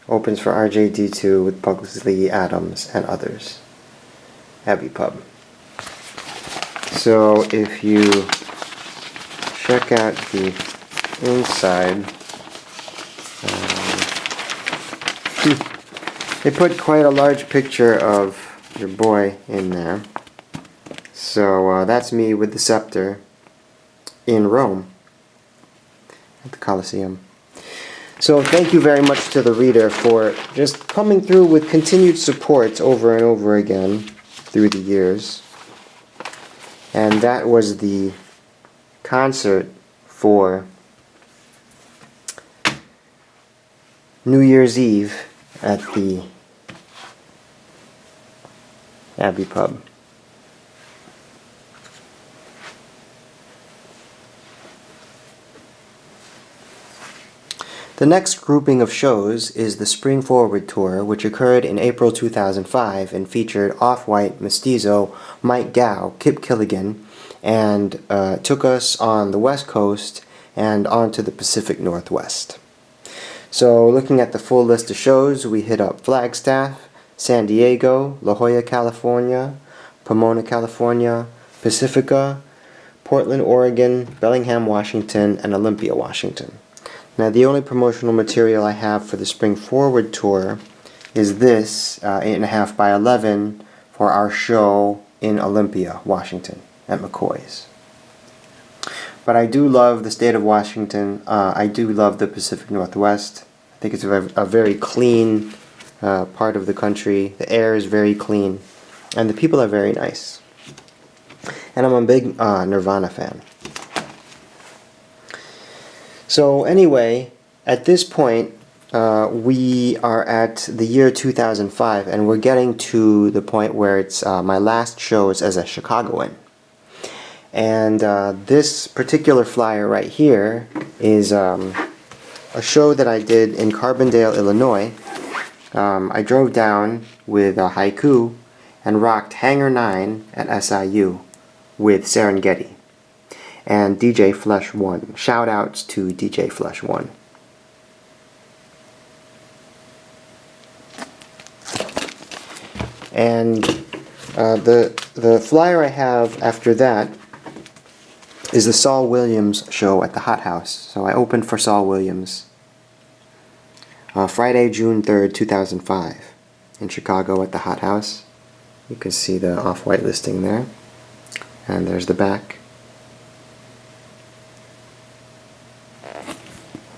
Opens for RJD2 with Pugsley Adams and others. Abbey Pub. So if you check out the inside, they put quite a large picture of your boy in there. So that's me with the scepter in Rome at the Colosseum. So thank you very much to the Reader for just coming through with continued support over and over again through the years. And that was the concert for New Year's Eve at the Abbey Pub. The next grouping of shows is the Spring Forward Tour, which occurred in April 2005 and featured Offwhyte, Mestizo, Mike Gow, Kip Killigan, and took us on the West Coast and onto the Pacific Northwest. So looking at the full list of shows, we hit up Flagstaff, San Diego, La Jolla, California, Pomona, California, Pacifica, Portland, Oregon, Bellingham, Washington, and Olympia, Washington. Now the only promotional material I have for the Spring Forward Tour is this 8.5 by 11 for our show in Olympia, Washington at McCoy's. But I do love the state of Washington. I do love the Pacific Northwest. I think it's a very clean part of the country. The air is very clean and the people are very nice. And I'm a big Nirvana fan. So anyway, at this point, we are at the year 2005, and we're getting to the point where it's my last shows as a Chicagoan. And this particular flyer right here is a show that I did in Carbondale, Illinois. I drove down with a Haiku and rocked Hangar 9 at SIU with Serengeti. And DJ Flesh 1. Shout outs to DJ Flesh 1. And the flyer I have after that is the Saul Williams show at the HotHouse. So I opened for Saul Williams Friday, June 3rd, 2005 in Chicago at the HotHouse. You can see the Offwhyte listing there. And there's the back.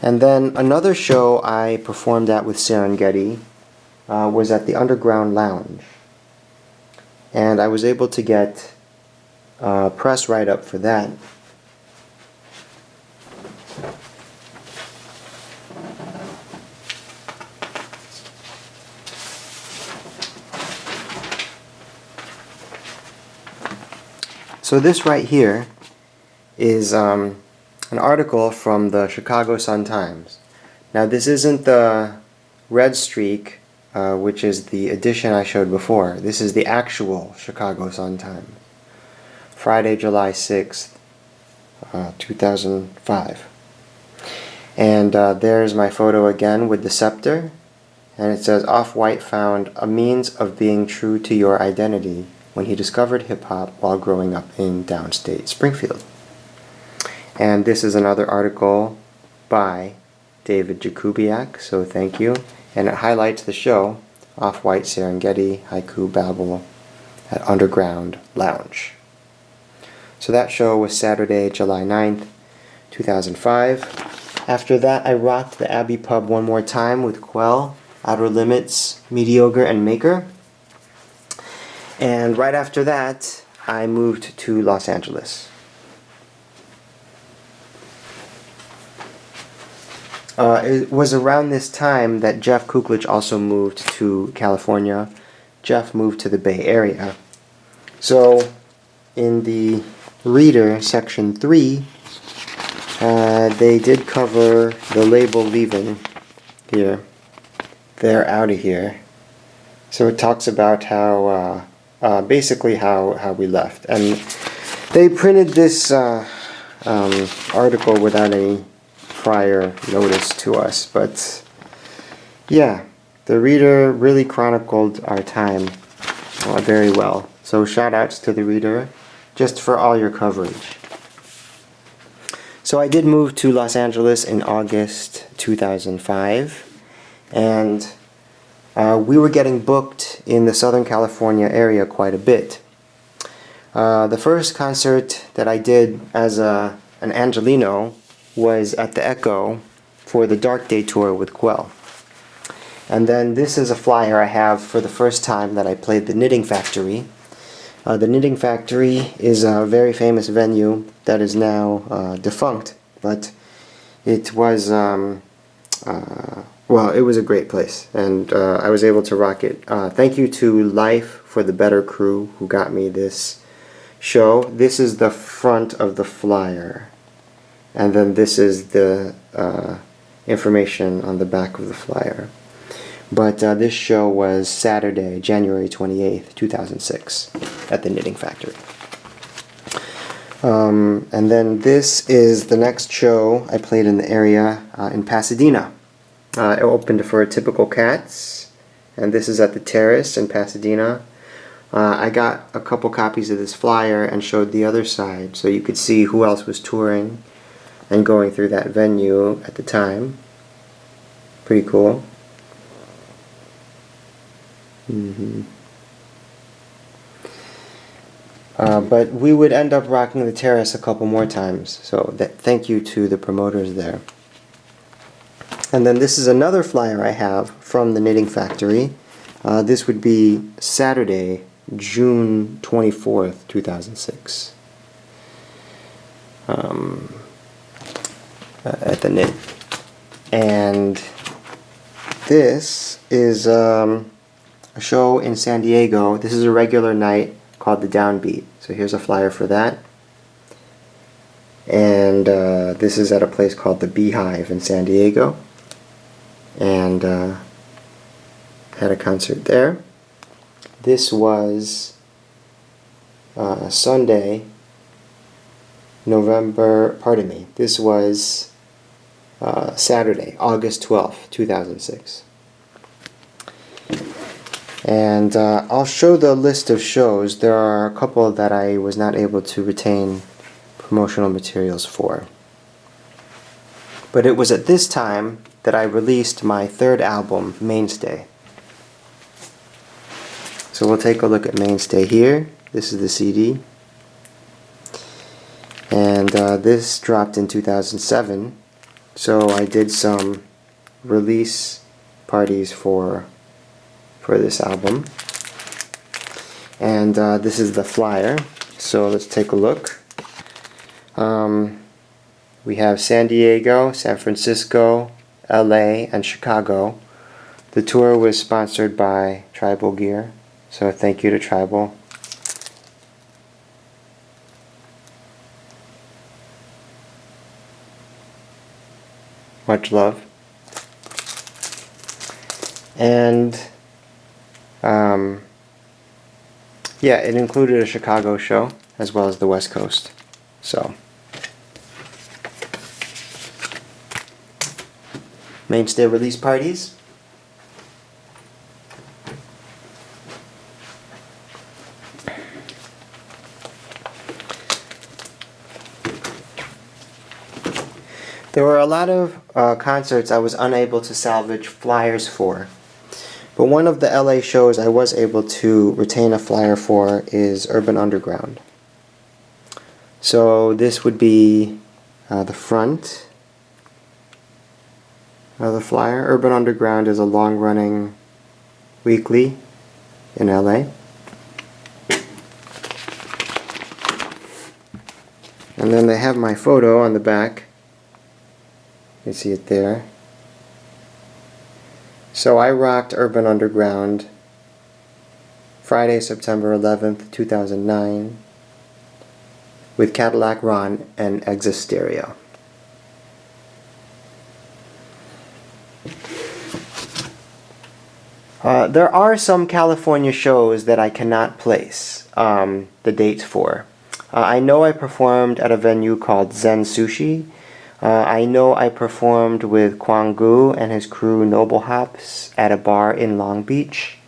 And then another show I performed at with Serengeti was at the Underground Lounge. And I was able to get press write-up for that. So this right here is an article from the Chicago Sun-Times. Now this isn't the red streak, which is the edition I showed before. This is the actual Chicago Sun-Times. Friday, July 6th, 2005. And there's my photo again with the scepter. And it says, Offwhyte found a means of being true to your identity when he discovered hip-hop while growing up in downstate Springfield. And this is another article by David Jakubiak, so thank you. And it highlights the show, Offwhyte Serengeti Haiku Babble at Underground Lounge. So that show was Saturday, July 9th, 2005. After that, I rocked the Abbey Pub one more time with Quell, Outer Limits, Mediocre, and Maker. And right after that, I moved to Los Angeles. It was around this time that Jeff Kuklich also moved to California. Jeff moved to the Bay Area. So, in the Reader, section 3, they did cover the label leaving here. They're out of here. So it talks about how, basically how we left. And they printed this article without any prior notice to us, but yeah, the Reader really chronicled our time very well. So shout outs to the Reader just for all your coverage. So I did move to Los Angeles in August 2005, and we were getting booked in the Southern California area quite a bit. The first concert that I did as an Angelino was at the Echo for the Dark Day tour with Quell. And then this is a flyer I have for the first time that I played the Knitting Factory. The Knitting Factory is a very famous venue that is now defunct, but it was, well, it was a great place, and I was able to rock it. Thank you to Life for the Better Crew who got me this show. This is the front of the flyer. And then this is the information on the back of the flyer. But this show was Saturday, January 28th, 2006 at the Knitting Factory. And then this is the next show I played in the area in Pasadena. I opened for Typical Cats, and this is at the Terrace in Pasadena. I got a couple copies of this flyer and showed the other side so you could see who else was touring and going through that venue at the time. Pretty cool. But we would end up rocking the Terrace a couple more times, so thank you to the promoters there. And then this is another flyer I have from the Knitting Factory. This would be Saturday, June 24th, 2006. At the Knit. And this is a show in San Diego. This is a regular night called the Downbeat. So here's a flyer for that. And this is at a place called the Beehive in San Diego. And had a concert there. This was Sunday, this was Saturday, August 12th, 2006. And I'll show the list of shows. There are a couple that I was not able to retain promotional materials for. But it was at this time that I released my third album, Mainstay. So we'll take a look at Mainstay here. This is the CD. And this dropped in 2007. So I did some release parties for this album. And this is the flyer. So let's take a look. We have San Diego, San Francisco, LA, and Chicago. The tour was sponsored by Tribal Gear. So thank you to Tribal. Much love. And yeah, it included a Chicago show as well as the West Coast. So Mainstay release parties. There were a lot of concerts I was unable to salvage flyers for. But one of the LA shows I was able to retain a flyer for is Urban Underground. So this would be the front of the flyer. Urban Underground is a long-running weekly in LA. And then they have my photo on the back. You see it there. So I rocked Urban Underground Friday, September 11th, 2009 with Cadillac Ron and Exit Stereo. There are some California shows that I cannot place the dates for. I know I performed at a venue called Zen Sushi. I know I performed with Kwang Gu and his crew Noble Hops at a bar in Long Beach.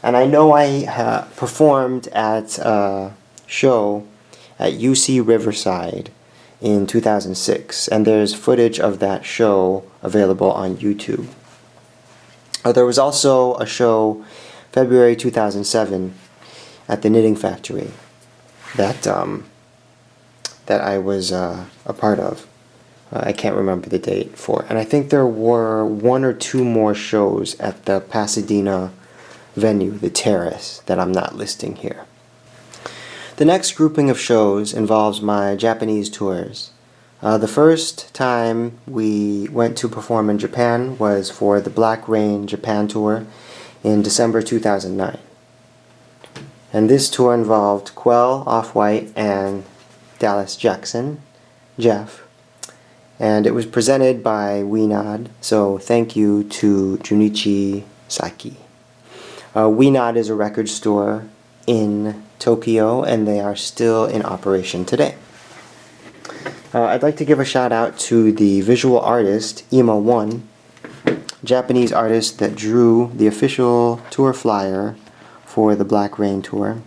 And I know I performed at a show at UC Riverside in 2006. And there's footage of that show available on YouTube. There was also a show February 2007 at the Knitting Factory that I was a part of. I can't remember the date for. And I think there were one or two more shows at the Pasadena venue, the Terrace, that I'm not listing here. The next grouping of shows involves my Japanese tours. The first time we went to perform in Japan was for the Black Rain Japan tour in December 2009. And this tour involved Quell, Offwhyte, and Dallas Jackson, Jeff. And it was presented by Weenod, so thank you to Junichi Saki. Weenod is a record store in Tokyo, and they are still in operation today. I'd like to give a shout out to the visual artist, Ima1, Japanese artist that drew the official tour flyer for the Black Rain tour.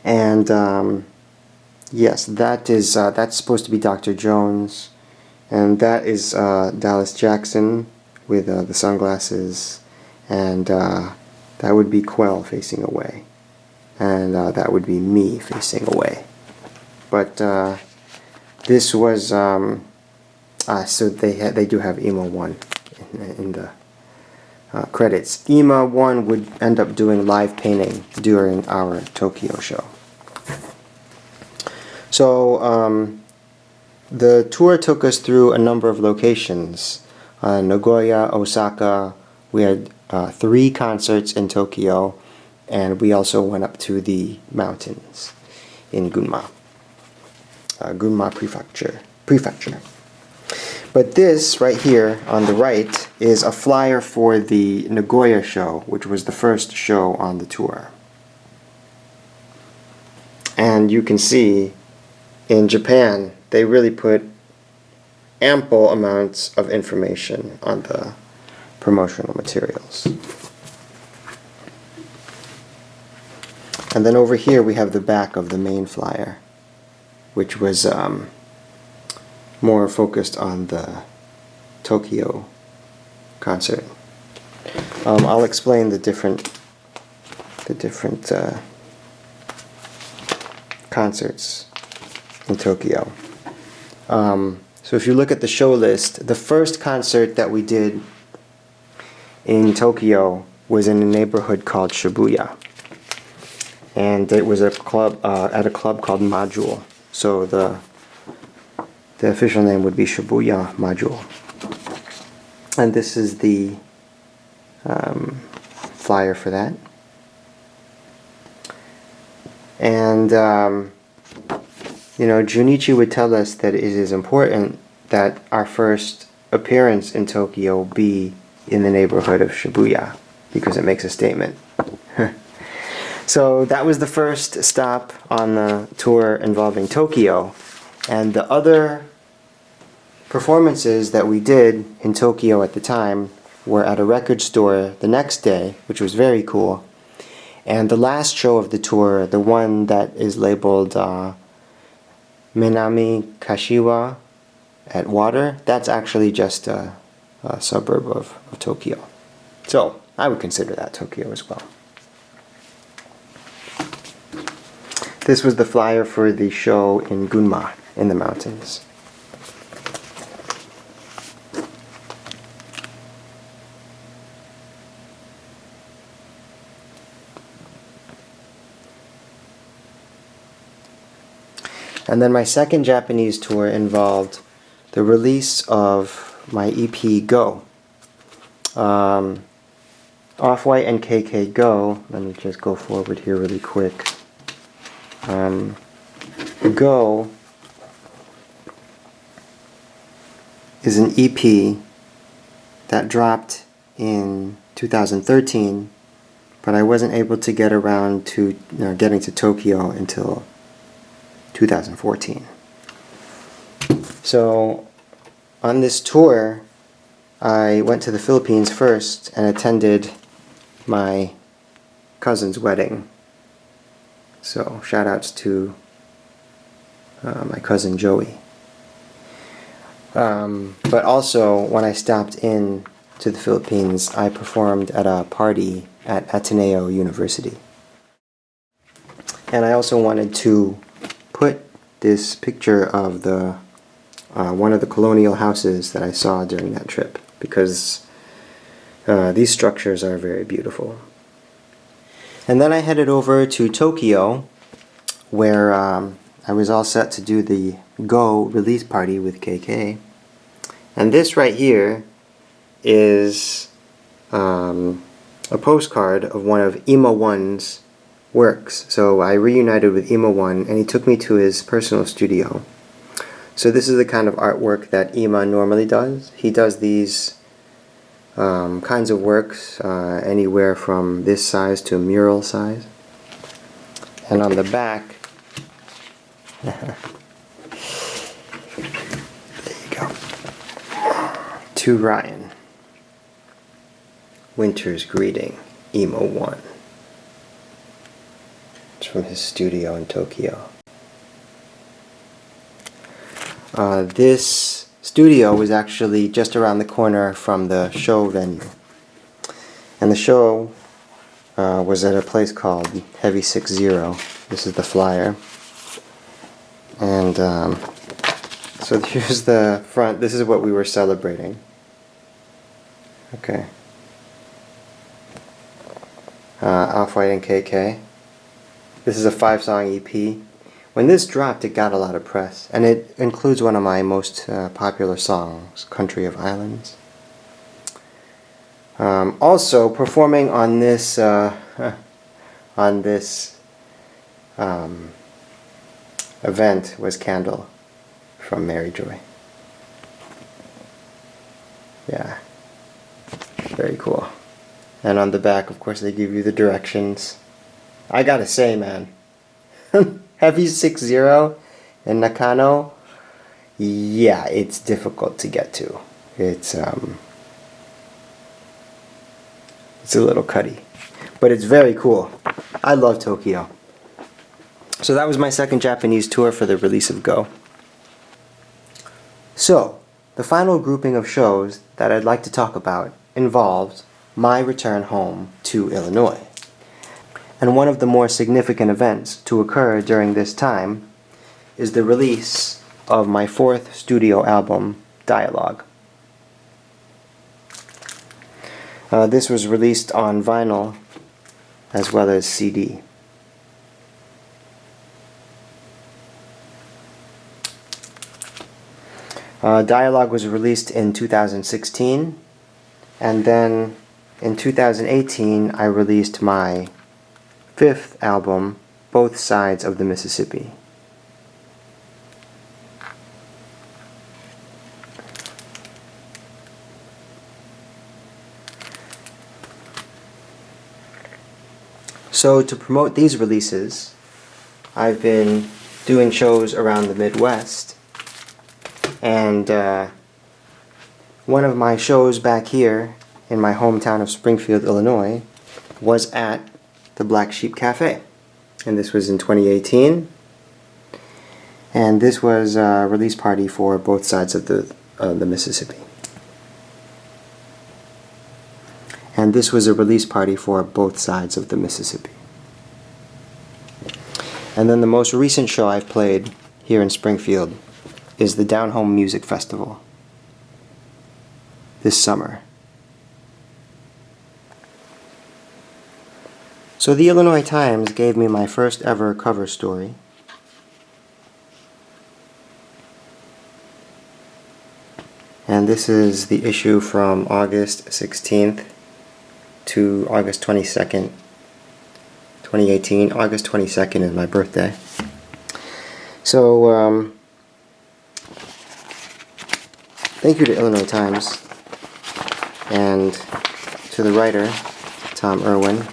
And yes, that's supposed to be Dr. Jones, and that is Dallas Jackson with the sunglasses, and that would be Quell facing away, and that would be me facing away. But this was so they do have Ima1 in the credits. Ima1 would end up doing live painting during our Tokyo show. So the tour took us through a number of locations. Nagoya, Osaka, we had 3 concerts in Tokyo, and we also went up to the mountains in Gunma. Gunma Prefecture. But this right here on the right is a flyer for the Nagoya show, which was the first show on the tour. And you can see in Japan, they really put ample amounts of information on the promotional materials. And then over here we have the back of the main flyer, which was more focused on the Tokyo concert. I'll explain the different concerts in Tokyo. So if you look at the show list, the first concert that we did in Tokyo was in a neighborhood called Shibuya, and it was a club at a club called Majul. So the official name would be Shibuya Majul. And this is the flyer for that. And you know, Junichi would tell us that it is important that our first appearance in Tokyo be in the neighborhood of Shibuya, because it makes a statement. So that was the first stop on the tour involving Tokyo. And the other performances that we did in Tokyo at the time were at a record store the next day, which was very cool. And the last show of the tour, the one that is labeled Minami Kashiwa at Water, that's actually just a suburb of Tokyo. So I would consider that Tokyo as well. This was the flyer for the show in Gunma, in the mountains. And then my second Japanese tour involved the release of my EP Go. Offwhyte and KK Go. Let me just go forward here really quick. Go is an EP that dropped in 2013, but I wasn't able to get around to getting to Tokyo until 2014. So on this tour, I went to the Philippines first and attended my cousin's wedding. So shout outs to my cousin Joey. But also when I stopped in to the Philippines, I performed at a party at Ateneo University. And I also wanted to put this picture of the one of the colonial houses that I saw during that trip, because these structures are very beautiful. And then I headed over to Tokyo, where I was all set to do the Go release party with KK. And this right here is a postcard of one of Ima1's works. So I reunited with Ima1, and he took me to his personal studio. So this is the kind of artwork that Ima normally does. He does these kinds of works anywhere from this size to mural size. And on the back, there you go, to Ryan, Winter's greeting, Ima1. It's from his studio in Tokyo. This studio was actually just around the corner from the show venue. And the show was at a place called Heavy 60. This is the flyer. And so here's the front. This is what we were celebrating. Okay. Offwhyte and KK. This is a 5-song EP. When this dropped, it got a lot of press, and it includes one of my most popular songs, Country of Islands. Also, performing on this event was Candle from Mary Joy. Yeah, very cool. And on the back, of course, they give you the directions. I gotta say, man, Heavy 60 in Nakano, yeah, it's difficult to get to. It's a little cutty, but it's very cool. I love Tokyo. So that was my second Japanese tour for the release of Go. So, the final grouping of shows that I'd like to talk about involves my return home to Illinois. And one of the more significant events to occur during this time is the release of my fourth studio album, Dialogue. This was released on vinyl as well as CD. Dialogue was released in 2016, and then in 2018 I released my fifth album, Both Sides of the Mississippi. So to promote these releases, I've been doing shows around the Midwest, and one of my shows back here in my hometown of Springfield, Illinois, was at the Black Sheep Cafe, and this was in 2018, and this was a release party for Both Sides of the Mississippi. And this was a release party for Both Sides of the Mississippi. And then the most recent show I've played here in Springfield is the Down Home Music Festival this summer. So the Illinois Times gave me my first ever cover story. And this is the issue from August 16th to August 22nd, 2018. August 22nd is my birthday. So, thank you to Illinois Times and to the writer, Tom Irwin.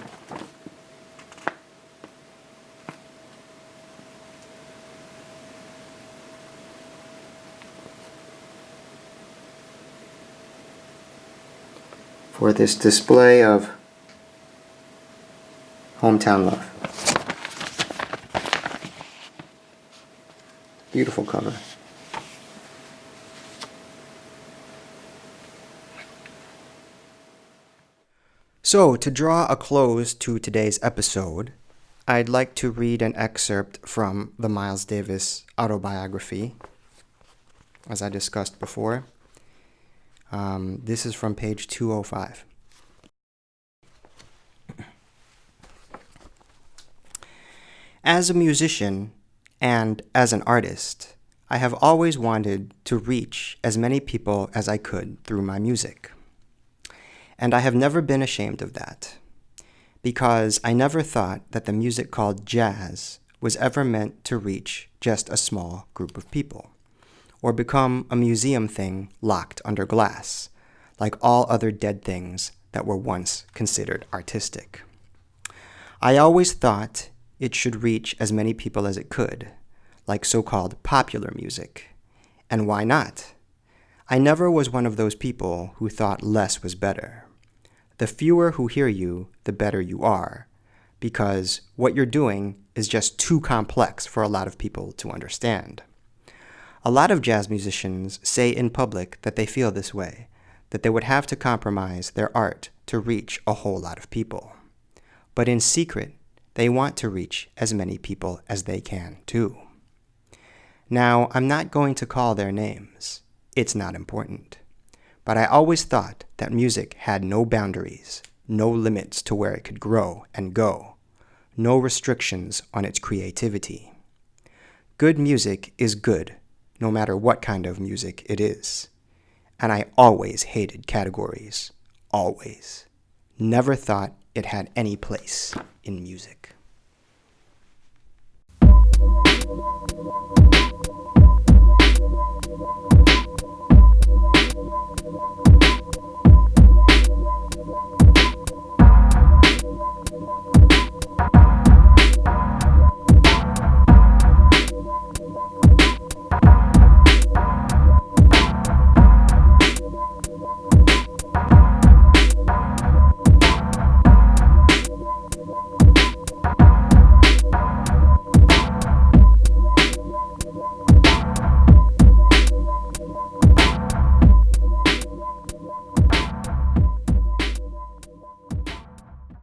For this display of hometown love. Beautiful cover. So, to draw a close to today's episode, I'd like to read an excerpt from the Miles Davis autobiography, as I discussed before. This is from page 205. As a musician and as an artist, I have always wanted to reach as many people as I could through my music. And I have never been ashamed of that, because I never thought that the music called jazz was ever meant to reach just a small group of people, or become a museum thing locked under glass, like all other dead things that were once considered artistic. I always thought it should reach as many people as it could, like so-called popular music. And why not? I never was one of those people who thought less was better. The fewer who hear you, the better you are, because what you're doing is just too complex for a lot of people to understand. A lot of jazz musicians say in public that they feel this way, that they would have to compromise their art to reach a whole lot of people. But in secret, they want to reach as many people as they can, too. Now, I'm not going to call their names. It's not important. But I always thought that music had no boundaries, no limits to where it could grow and go, no restrictions on its creativity. Good music is good, no matter what kind of music it is. And I always hated categories. Always. Never thought it had any place in music.